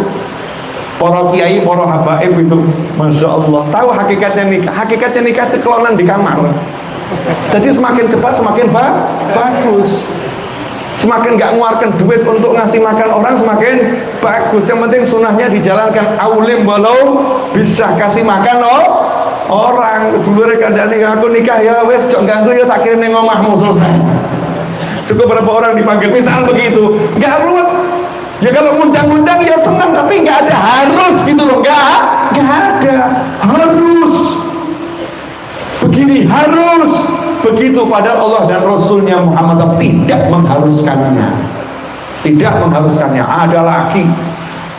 Para kiai, para habaib itu, masya Allah, tahu hakikatnya nikah. Hakikatnya nikah itu kelonan di kamar. Jadi semakin cepat semakin bagus. Semakin nggak ngeluarkan duit untuk ngasih makan orang semakin bagus. Yang penting sunnahnya dijalankan. Aulim walau bisa kasih makan orang. Dulu rekandani aku nikah ya wes cok ganggu ya tak kirim neng omahmu, selesai. Cukup berapa orang dipanggil, misal begitu, nggak ruwet. Ya kalau undang-undang ya senang, tapi nggak ada harus gitu loh, nggak ada harus begini, harus begitu. Padahal Allah dan Rasulnya Muhammad tidak mengharuskannya. Ada lagi,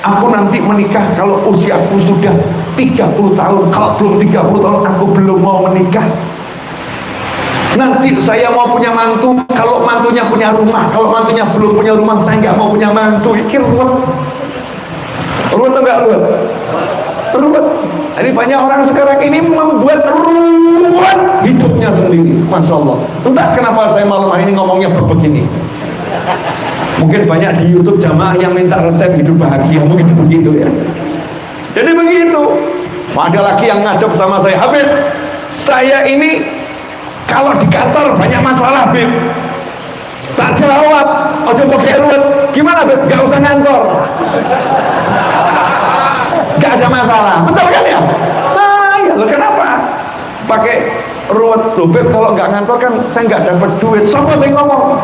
aku nanti menikah kalau usiaku sudah 30 tahun, kalau belum 30 tahun aku belum mau menikah. Nanti saya mau punya mantu, kalau mantunya punya rumah, kalau mantunya belum punya rumah, saya nggak mau punya mantu. Iki ruwet atau nggak ruwet? Ruwet. Jadi banyak orang sekarang ini membuat ruwet hidupnya sendiri. Masya Allah. Entah kenapa saya malam hari ini ngomongnya berbegini. Mungkin banyak di YouTube jamaah yang minta resep hidup bahagia, mungkin begitu ya. Jadi begitu. Ada lagi yang ngadep sama saya, Habib, saya ini kalau di kantor banyak masalah, Habib. Tak jawab, ojo pakai ruwet. Gimana, Habib? Gak usah ngantor. Gak ada masalah, betul kan ya? Nah, ya lo kenapa pakai ruwet? Loh, Beb, kalau nggak ngantor kan saya nggak dapat duit. Siapa yang ngomong?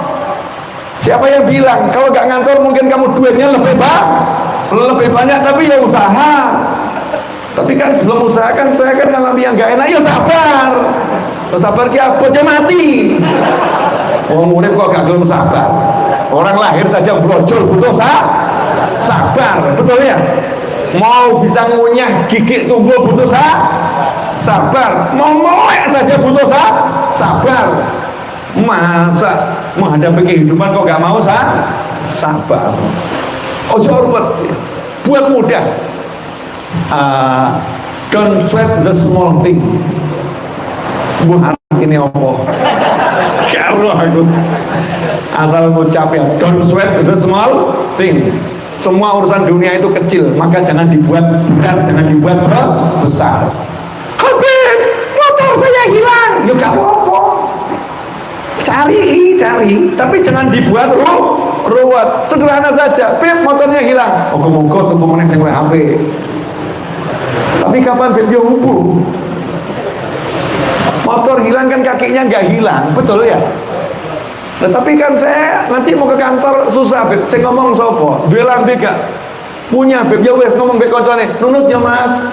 Siapa yang bilang kalau nggak ngantor mungkin kamu duitnya lebih banyak, tapi ya usaha. Tapi kan sebelum usaha kan saya kan ngalami yang nggak enak, ya sabar. Lo sabar ki apa? Dia mati. Wong urip kok gak gelem sabar. Orang lahir saja brojol butuh sabar, betul ya? Mau bisa ngunyah gigi tumbuh butuh sabar, mau melek saja butuh sabar. Masa menghadapi kehidupan kok gak mau sabar? Ojo ruwet, buat mudah. Don't sweat the small thing. Buat ini apa? Karo aku asal ngucap ya, don't sweat the small thing. Semua urusan dunia itu kecil, maka jangan dibuat berat, jangan dibuat besar. Habib, motor saya hilang. Ya gak apa-apa, cari, tapi jangan dibuat ruwet. Sederhana saja, Beb, motornya hilang. Moga-moga tuku meneh sing HP. Tapi kapan Beb yo hubung? Motor hilang kan kakinya nggak hilang, betul ya? Nah, tapi kan saya nanti mau ke kantor susah, Beb. Saya ngomong sopo, dua lambe gak punya, Beb. Ya wes ngomong Beb koncone, nunut ya Mas.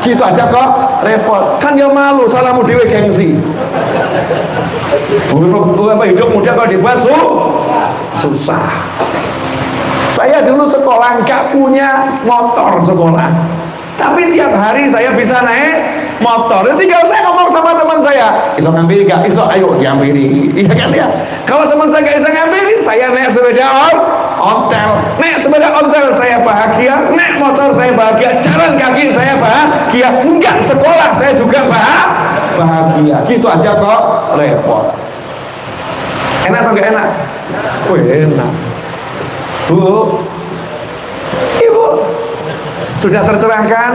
Gitu aja kok repot. Kan ya malu, salahmu dewe gengsi. Apa hidup muda kalau dibuat susah. Saya dulu sekolah nggak punya motor sekolah, tapi tiap hari saya bisa naik motor. Tinggal saya ngomong sama teman saya, iso ngambil gak? Iso, ayo diambilin. Iya kan ya? Kalau teman saya gak bisa ngambilin, saya naik sepeda ontel. Naik sepeda ontel saya bahagia, naik motor saya bahagia, jalan kaki saya bahagia. Enggak sekolah saya juga bahagia. Gitu aja kok repot. Enak atau gak enak? Enak. Bu, Ibu, sudah tercerahkan?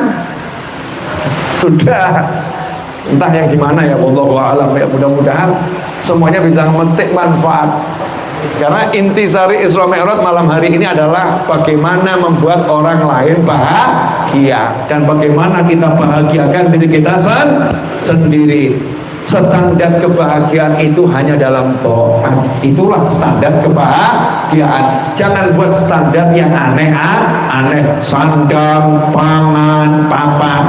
Sudah. Entah yang gimana ya, wallahu a'lam ya, mudah-mudahan semuanya bisa memetik manfaat. Karena intisari Isra Mi'raj malam hari ini adalah bagaimana membuat orang lain bahagia dan bagaimana kita bahagiakan diri kita sendiri. Standar kebahagiaan itu hanya dalam taat. Itulah standar kebahagiaan. Jangan buat standar yang aneh-aneh. Sandang, pangan, papan.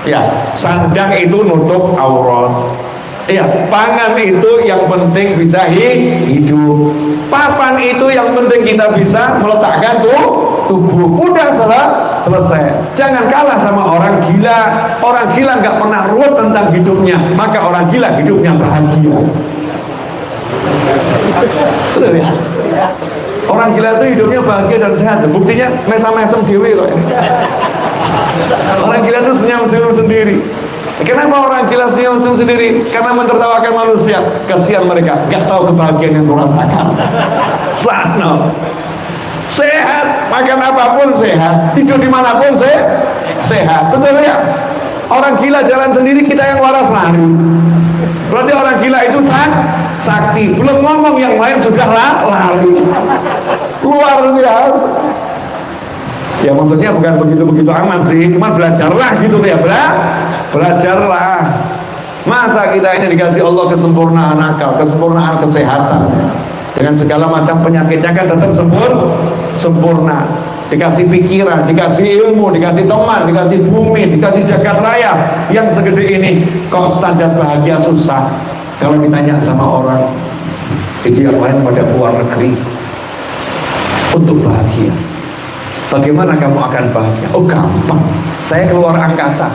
Ya, sandang itu nutup aurat. Ya, pangan itu yang penting bisa hidup. Papan itu yang penting kita bisa meletakkan tubuh. Udah selesai. Jangan kalah sama orang gila. Orang gila nggak pernah ruwet tentang hidupnya, maka orang gila hidupnya bahagia. Betul ya? Orang gila itu hidupnya bahagia dan sehat. Buktinya mesam-mesem dewe loh ini. Orang gila itu senyum-senyum sendiri. Kenapa orang gila senyum-senyum sendiri? Karena mentertawakan manusia. Kasihan mereka, nggak tahu kebahagiaan yang merasakan. Sana sehat, makan apapun sehat, tidur dimanapun sehat, betul ya? Orang gila jalan sendiri, kita yang waras lari. Berarti orang gila itu sakti. Belum ngomong yang lain sudah lari. Luar biasa. Ya maksudnya bukan begitu-begitu aman sih, cuma belajarlah gitu ya, belajarlah. Masa kita ini dikasih Allah kesempurnaan akal, kesempurnaan kesehatan, dengan segala macam penyakitnya kan tetap sempurna. Dikasih pikiran, dikasih ilmu, dikasih teman, dikasih bumi, dikasih jagat raya yang segede ini, kok standar bahagia susah. Kalau ditanya sama orang, ideal lain pada luar negeri untuk bahagia. Bagaimana kamu akan bahagia? Oh gampang, saya keluar angkasa.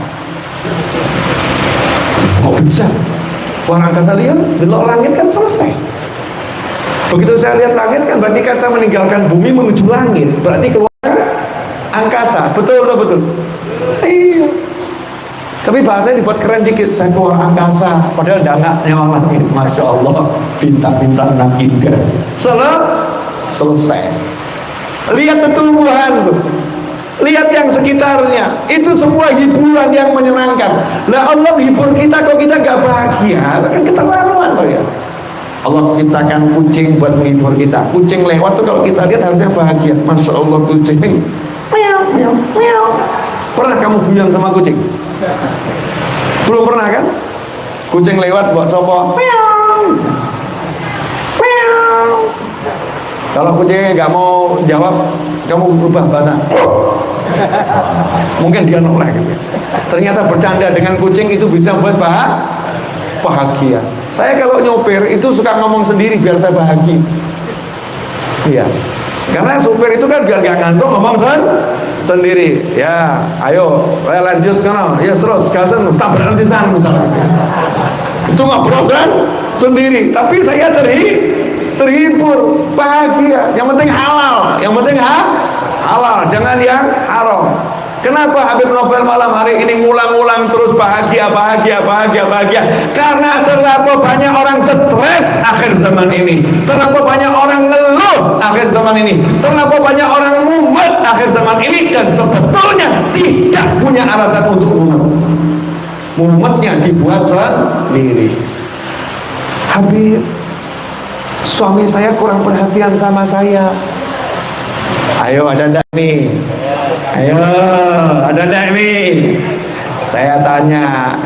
Kok bisa? Keluar angkasa lihat, delok langit kan selesai. Begitu saya lihat langit kan berarti kan saya meninggalkan bumi menuju langit. Berarti keluar angkasa, betul. Iya. Tapi bahasanya dibuat keren dikit, saya keluar angkasa. Padahal nggak nyawa langit, masya Allah, bintang-bintang yang indah. Selesai. Lihat tumbuhan tuh, lihat yang sekitarnya, itu semua hiburan yang menyenangkan. Lah Allah hibur kita, kok kita nggak bahagia, kan keterlaluan toh ya. Allah ciptakan kucing buat menghibur kita. Kucing lewat tuh kalau kita lihat harusnya bahagia. Masya Allah kucing. Meow, meow, meow. Pernah kamu buyang sama kucing? Belum pernah kan? Kucing lewat buat sopo. Meow, meow. Kalau kucingnya nggak mau jawab, kamu berubah bahasa. Mungkin dia nolak. Ternyata bercanda dengan kucing itu bisa buat bahagia. Saya kalau nyopir itu suka ngomong sendiri biar saya bahagia. Iya. Karena supir itu kan biar gak ngantuk ngomong sendiri. Ya, ayo, lanjut kan. Ya terus gasen tabrakan sisan misalnya. Itu ngobrol sendiri, tapi saya terhibur, bahagia. Yang penting halal, halal, jangan yang haram. Kenapa Habib Novel malam hari ini ngulang-ngulang terus bahagia? Karena terlalu banyak orang stres akhir zaman ini, terlalu banyak orang ngeluh akhir zaman ini, terlalu banyak orang mumet akhir zaman ini, dan sebetulnya tidak punya alasan untuk mumet. Mumetnya dibuat sendiri. Habib, suami saya kurang perhatian sama saya. Ayo, ada ndak nih? Ayo, ada ndak nih? Saya tanya,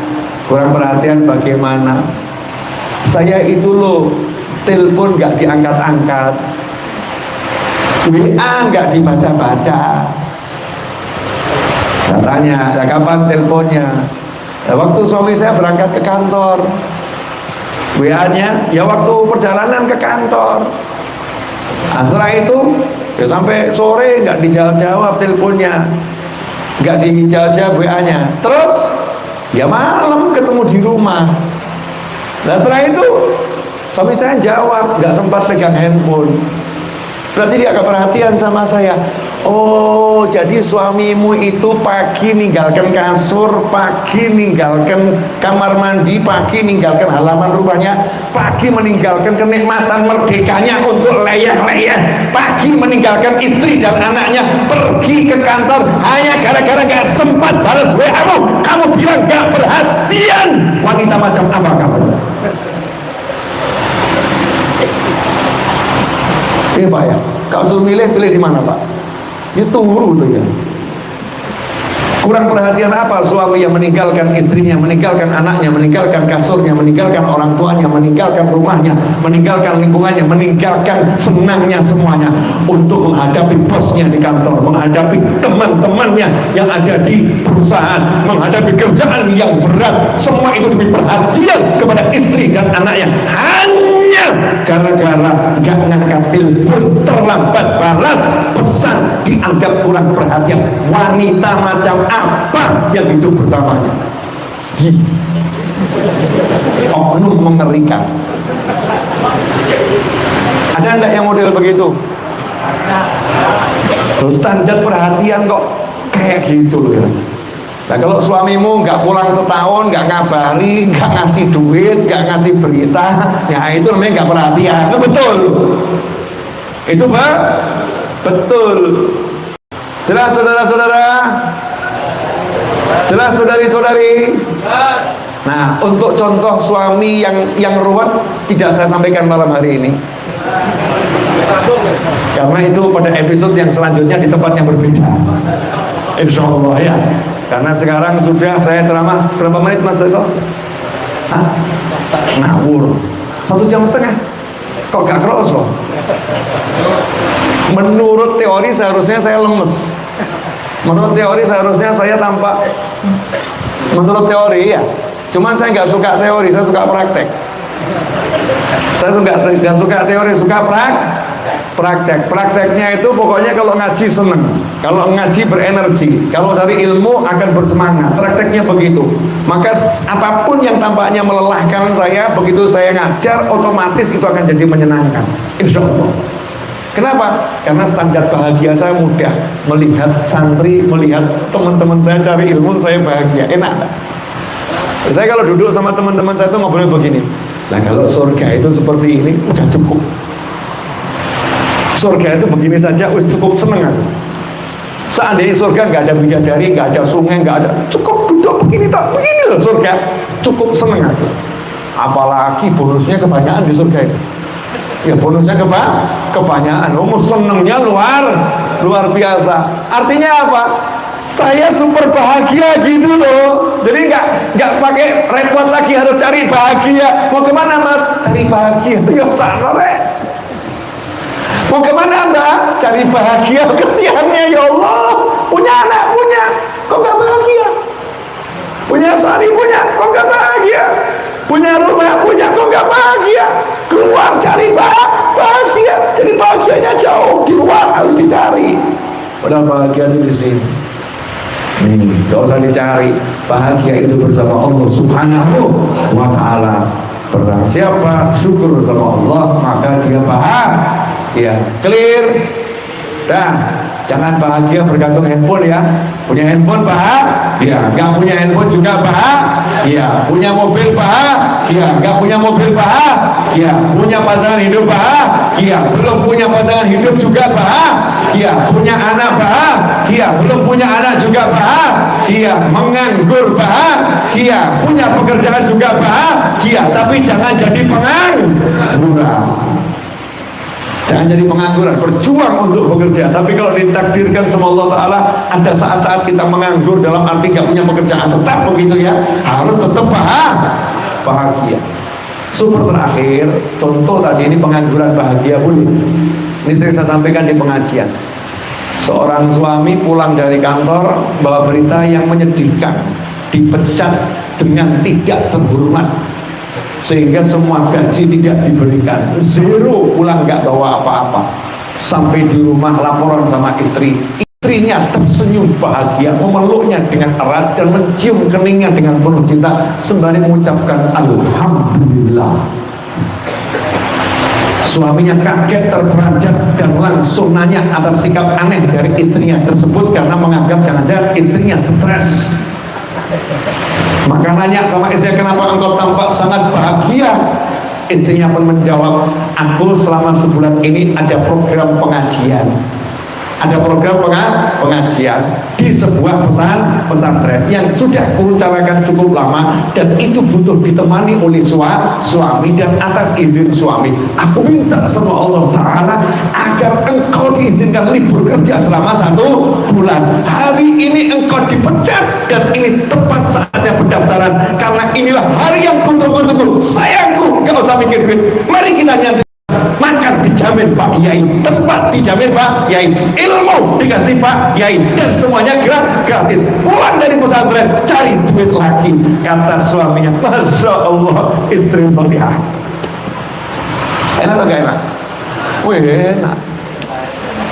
kurang perhatian bagaimana? Saya itu loh, telepon gak diangkat-angkat, WA gak dibaca-baca. Saya tanya, ya kapan teleponnya? Ya, waktu suami saya berangkat ke kantor. WA-nya, ya waktu perjalanan ke kantor. Nah, setelah itu ya sampai sore nggak dijawab teleponnya, nggak dijawab WA-nya. Terus ya malam ketemu di rumah. Nah setelah itu suami saya jawab, nggak sempat pegang handphone. Berarti dia agak perhatian sama saya. Oh, jadi suamimu itu pagi ninggalkan kasur, pagi ninggalkan kamar mandi, pagi ninggalkan halaman rumahnya, pagi meninggalkan kenikmatan merdekanya untuk leyeh-leyeh, pagi meninggalkan istri dan anaknya pergi ke kantor hanya gara-gara gak sempat balas WA-mu. Kamu bilang gak perhatian. Wanita macam apa kamu? Iya Pak ya, kalau suruh pilih di mana Pak? Itu turu tuh ya. Kurang perhatian apa suami yang meninggalkan istrinya, meninggalkan anaknya, meninggalkan kasurnya, meninggalkan orang tuanya, meninggalkan rumahnya, meninggalkan lingkungannya, meninggalkan senangnya semuanya untuk menghadapi bosnya di kantor, menghadapi teman-temannya yang ada di perusahaan, menghadapi kerjaan yang berat. Semua itu demi perhatian kepada istri dan anaknya, hanya gara-gara gak ngangkat telepon, terlambat balas pesan, dianggap kurang perhatian. Wanita macam apa yang hidup bersamanya? Oknum mengerikan. Ada enggak yang model begitu? Loh, standar perhatian kok kayak gitu loh ya. Nah kalau suamimu nggak pulang setahun, nggak ngabari, nggak ngasih duit, nggak ngasih berita, ya itu namanya nggak perhatian. Itu betul. Itu Pak, betul. Jelas saudara-saudara? Jelas saudari-saudari? Nah, untuk contoh suami yang ruwet tidak saya sampaikan malam hari ini, karena itu pada episode yang selanjutnya di tempat yang berbeda, insya Allah ya. Karena sekarang sudah saya ceramah berapa menit Mas Eko? Hah? Ngawur 1,5 jam. Kok gak kerasa? Menurut teori seharusnya saya lemes. Menurut teori seharusnya saya tampak. Menurut teori ya. Cuman saya nggak suka teori, saya suka praktek. Saya nggak suka teori, suka praktek. Prakteknya itu pokoknya kalau ngaji seneng, kalau ngaji berenergi, kalau cari ilmu akan bersemangat. Prakteknya begitu. Maka apapun yang tampaknya melelahkan saya, begitu saya ngajar, otomatis itu akan jadi menyenangkan, insya Allah. Kenapa? Karena standar bahagia saya mudah. Melihat santri, melihat teman-teman saya cari ilmu, saya bahagia, enak. Saya kalau duduk sama teman-teman saya itu ngobrol begini. Nah kalau surga itu seperti ini, udah cukup. Surga itu begini saja, cukup seneng aku. Seandainya surga nggak ada bidadari, nggak ada sungai, nggak ada, cukup duduk begini tak, begini loh surga, cukup seneng aku. Apalagi bonusnya kebanyakan di surga itu. Ya bonusnya kebanyakan, senengnya luar biasa. Artinya apa? Saya super bahagia gitu loh. Jadi nggak pakai repot lagi harus cari bahagia. Mau kemana mas? Cari bahagia. Ya sana rek. Mau kemana mbak? Cari bahagia. Kesiannya ya Allah. Punya anak punya, kok nggak bahagia? Punya suami punya, kok nggak bahagia? Punya rumah punya, kok nggak bahagia? Keluar cari bahagia. Jadi bahagianya jauh di luar, harus dicari. Padahal bahagia itu di sini. Nih, gak usah dicari. Bahagia itu bersama Allah Subhanahu wa ta'ala. Barang siapa syukur sama Allah, maka dia bahagia. Clear? Dah, jangan bahagia bergantung handphone ya. Punya handphone bahagia, gak punya handphone juga bahagia. Punya mobil bahagia, gak punya mobil bahagia. Punya pasangan hidup bahagia, belum punya pasangan hidup juga bahagia. Punya anak bahagia, belum punya anak juga bahagia. Menganggur bahagia, punya pekerjaan juga bahagia. Tapi jangan jadi pengangguran. Jangan jadi pengangguran, berjuang untuk bekerja. Tapi kalau ditakdirkan sama Allah Ta'ala, ada saat-saat kita menganggur dalam arti gak punya pekerjaan, tetap begitu ya, harus tetap bahagia. Super terakhir, contoh tadi ini pengangguran bahagia boleh. Ini sering saya sampaikan di pengajian. Seorang suami pulang dari kantor bawa berita yang menyedihkan, dipecat dengan tidak terhormat, sehingga semua gaji tidak diberikan, zero, pulang nggak bawa apa-apa. Sampai di rumah laporan sama istrinya tersenyum bahagia, memeluknya dengan erat dan mencium keningnya dengan penuh cinta sembari mengucapkan alhamdulillah. Suaminya kaget, terperanjat dan langsung nanya atas sikap aneh dari istrinya tersebut karena menganggap jangan-jangan istrinya stres. Maka nanya sama istrinya, kenapa engkau tampak sangat bahagia? Istrinya pun menjawab, aku selama sebulan ini ada program pengajian. Ada program pengajian di sebuah pesantren yang sudah kurencanakan cukup lama, dan itu butuh ditemani oleh suami, dan atas izin suami aku minta sama Allah Ta'ala agar engkau diizinkan libur kerja selama 1 bulan. Hari ini engkau dipecat dan ini tepat saatnya pendaftaran, karena inilah hari yang kuntunggu-tunggu. Sayangku, gak usah mikir duit, mari kita nyantai. Makan dijamin Pak Yai, tempat dijamin Pak Yai, ilmu dikasih Pak Yai, dan semuanya gratis. Pulang dari pesantren cari duit lagi. Kata suaminya, Masya Allah, istri solihah. Enak atau gak enak? Wih, enak.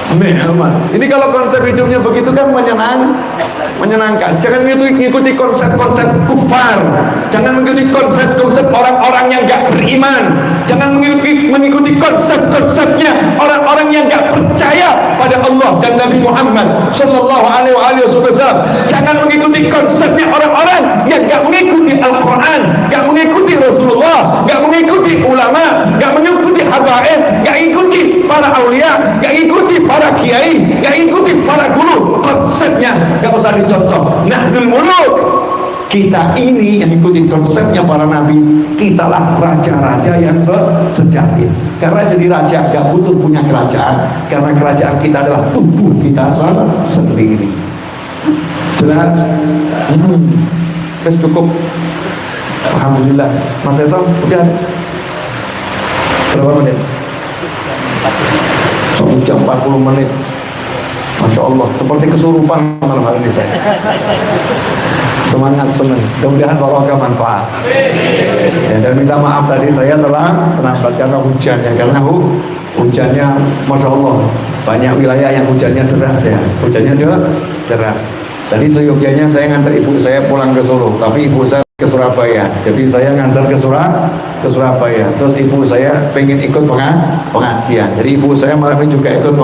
Ini kalau konsep hidupnya begitu kan menyenangkan. Jangan mengikuti konsep-konsep kufar. Jangan mengikuti konsep-konsep orang-orang yang gak beriman. Jangan mengikuti konsep-konsepnya orang-orang yang gak percaya pada Allah dan Nabi Muhammad Sallallahu Alaihi Wasallam. Jangan mengikuti konsepnya orang-orang yang gak mengikuti Al-Quran, gak mengikuti Rasulullah, gak mengikuti ulama, gak mengikuti habaib, gak ikuti para aulia, gak ikuti para kiai, gak ikuti para guru. Konsepnya gak usah dicontoh. Nahdul muluk, kita ini yang ikuti konsepnya para nabi. Kitalah raja-raja yang sejati. Karena jadi raja gak butuh punya kerajaan, karena kerajaan kita adalah tubuh kita sendiri. Jelas? Cukup. Alhamdulillah. Mas Eto udah berapa menit? 1 jam 40 menit. Masya Allah, seperti kesurupan malam hari ini saya. Semangat, senang. Mudah-mudahan barokah manfaat. Ya, dan minta maaf tadi saya telah terlambat karena hujannya. Karena hujannya, Masya Allah, banyak wilayah yang hujannya deras ya. Hujannya deras. Tadi seyogyanya saya ngantar ibu saya pulang ke Solo, tapi ibu saya ke Surabaya. Jadi saya ngantar ke Surabaya. Terus ibu saya pengen ikut pengajian. Jadi ibu saya malam ini juga ikut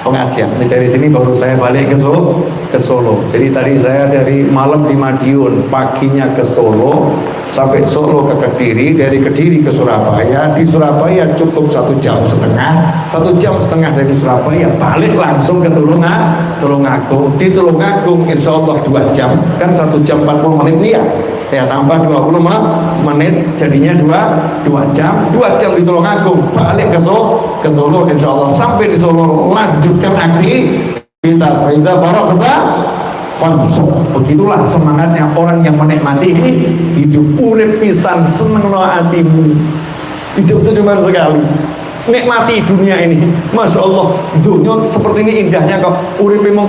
pengajian. Jadi dari sini baru saya balik ke Solo. Jadi tadi saya dari malam di Madiun, paginya ke Solo, sampai Solo ke Kediri, dari Kediri ke Surabaya. Di Surabaya cukup 1,5 jam, 1,5 jam dari Surabaya, balik langsung ke Tulungagung. Di Tulungagung insya Allah 2 jam, kan 1 jam 40 menit nih ya, tambah 20 menit jadinya 2 jam. 2 jam di Tulungagung, balik ke Solo insya Allah. Sampai di Solo lanjutkan aktivitas Faidah Barakata Fansuk. Begitulah semangatnya orang yang menikmati hidup. Urip pisan seneng no hatimu. Hidup itu cuma sekali, nikmati dunia ini. Masya Allah, dunia seperti ini indahnya kok. Uripmu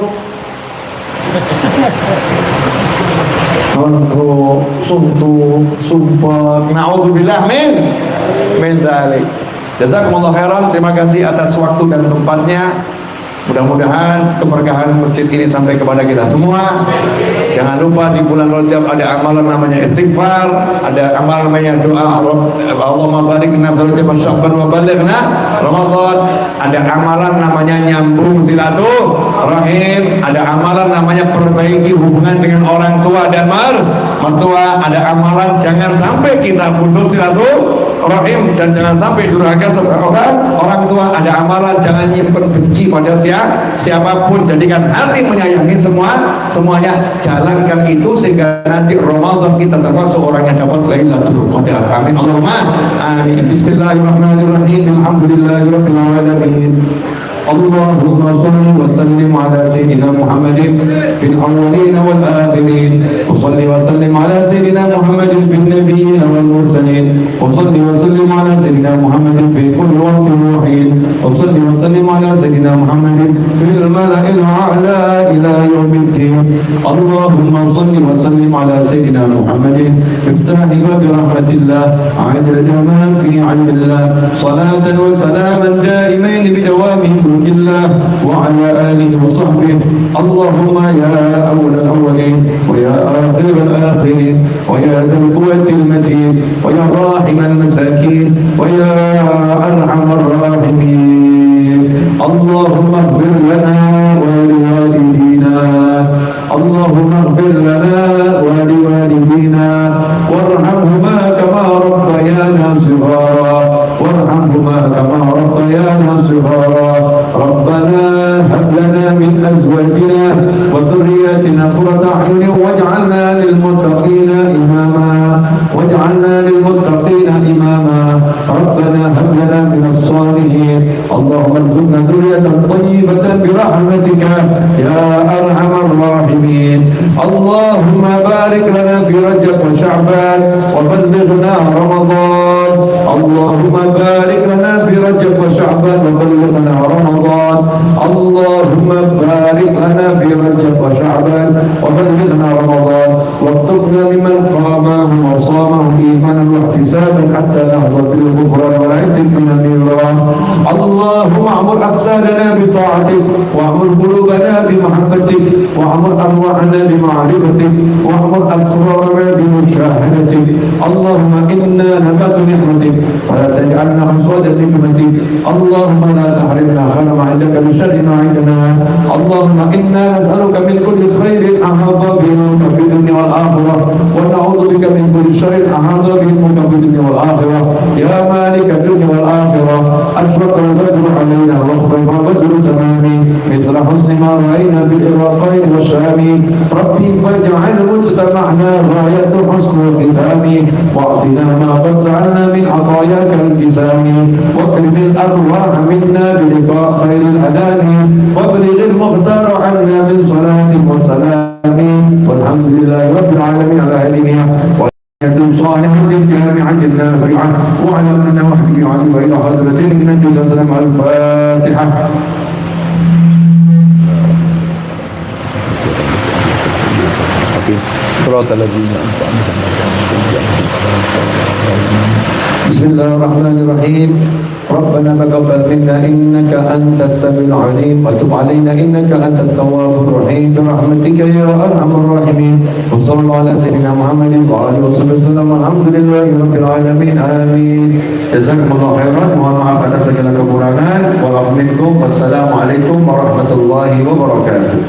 kontro, suntuk, sumpah, na'udzubillah min dzalik. Jazakumullah khairan, terima kasih atas waktu dan tempatnya. Mudah-mudahan keberkahan masjid ini sampai kepada kita semua. Jangan lupa di bulan Rajab ada amalan namanya istighfar, ada amalan namanya doa Allahumma barik lana fi Rajab wa Sya'ban wa balighna Ramadan. Ada amalan namanya nyambung silaturahim, ada amalan namanya perbaiki hubungan dengan orang tua dan mertua, ada amalan jangan sampai kita putus silaturahim dan jangan sampai durhaka sama orang tua, ada amalan jangan nyimpen benci pada siapapun, jadikan hati menyayangi semuanya. Jalankan itu sehingga nanti Ramadan kita termasuk orang yang dapat Lailatul Qadar. Amin Allahumma amin. Bismillahirrahmanirrahim. Alhamdulillahirabbil alamin. اللهم صل وسلم على سيدنا محمد في الأولين والآخرين وصل وسلم على سيدنا محمد في النبيين والمرسلين وصل وسلم على سيدنا محمد في كل وقت وحين وصل وسلم على سيدنا محمد في الملأ الأعلى إلى يوم الدين. اللهم صل وسلم على سيدنا محمد مفتاح باب رحمة الله عدد ما في علم الله صلاة وسلاما دائمين بدوامه الله وعلى آله وصحبه. اللهم يا أول الأولين ويا آخر الآخرين ويا ذا القوة المتين ويا راحم المساكين ويا أرحم الراحمين. اللهم اغفر لنا ولوالدينا، اللهم اغفر لنا ولوالدينا وارحمهما كما ربيانا صغارا، وارحمهما كما ربيانا صغارا. ربنا هب لنا من أزواجنا وذرياتنا قرة أعين واجعلنا للمتقين إماما، واجعلنا للمتقين إماما. ربنا هب لنا من الصالحين. اللهم ارزقنا ذرية طيبة برحمتك يا أرحم الراحمين. اللهم بارك لنا في رجب وشعبان وبلغنا رمضان. اللهم بارك لنا في رجب وشعبان وبلغنا رمضان. اللهم بارك لنا في رجب وشعبان وبلغنا رمضان واكتبنا ممن قامه وصامه إيمانا واحتسابا حتى نحظى بالغفران والعتق من النيران. اللهم اعمر أجسادنا بطاعتك واعمر قلوبنا بمحبتك واعمر أرواحنا بمعرفتك واعمر أسرارنا بمشاهدتك. اللهم إنا نبات نعمتك فلا تجعلنا حصادا نعمتك. اللهم لا تحرمنا خير ما عندك بشر ما عندنا. اللهم إنا نسألك من كل خير أحاط بك في الدنيا والآخرة ونعوذ بك من كل شر أحاط بك في الدنيا والآخرة. يا مالك الدنيا والآخرة أشرق البدر علينا واخطف بدر تمامي مثل حسن ما رأينا بالعراقين والشام. ربي فاجعل مجتمعنا غاية حسن الختام واعطنا ما قد سألنا من عطاياك الكسام واكرم الأرواح منا بلقاء خير الأنام وابلغ المختار عنا من صلاة وسلام. والحمد لله رب العالمين على علمها صالحة جامعة نافعة وعلى أن وحده علي وإلى حضرة النبي صلى الله عليه وسلم. الفاتحة. صراط الذين أنعمت عليهم بسم الله الرحمن الرحيم. ربنا تقبل منا إنك أنت السميع العليم وتب علينا إنك أنت التواب الرحيم برحمتك يا أرحم الراحمين. وصلى الله على سيدنا محمد وآله وصحبه وسلم. الحمد لله رب العالمين. آمين. جزاكم الله خيرا. Mohon maaf atas segala kekurangan. Walafu minkum. Wassalamualaikum warahmatullahi wabarakatuh.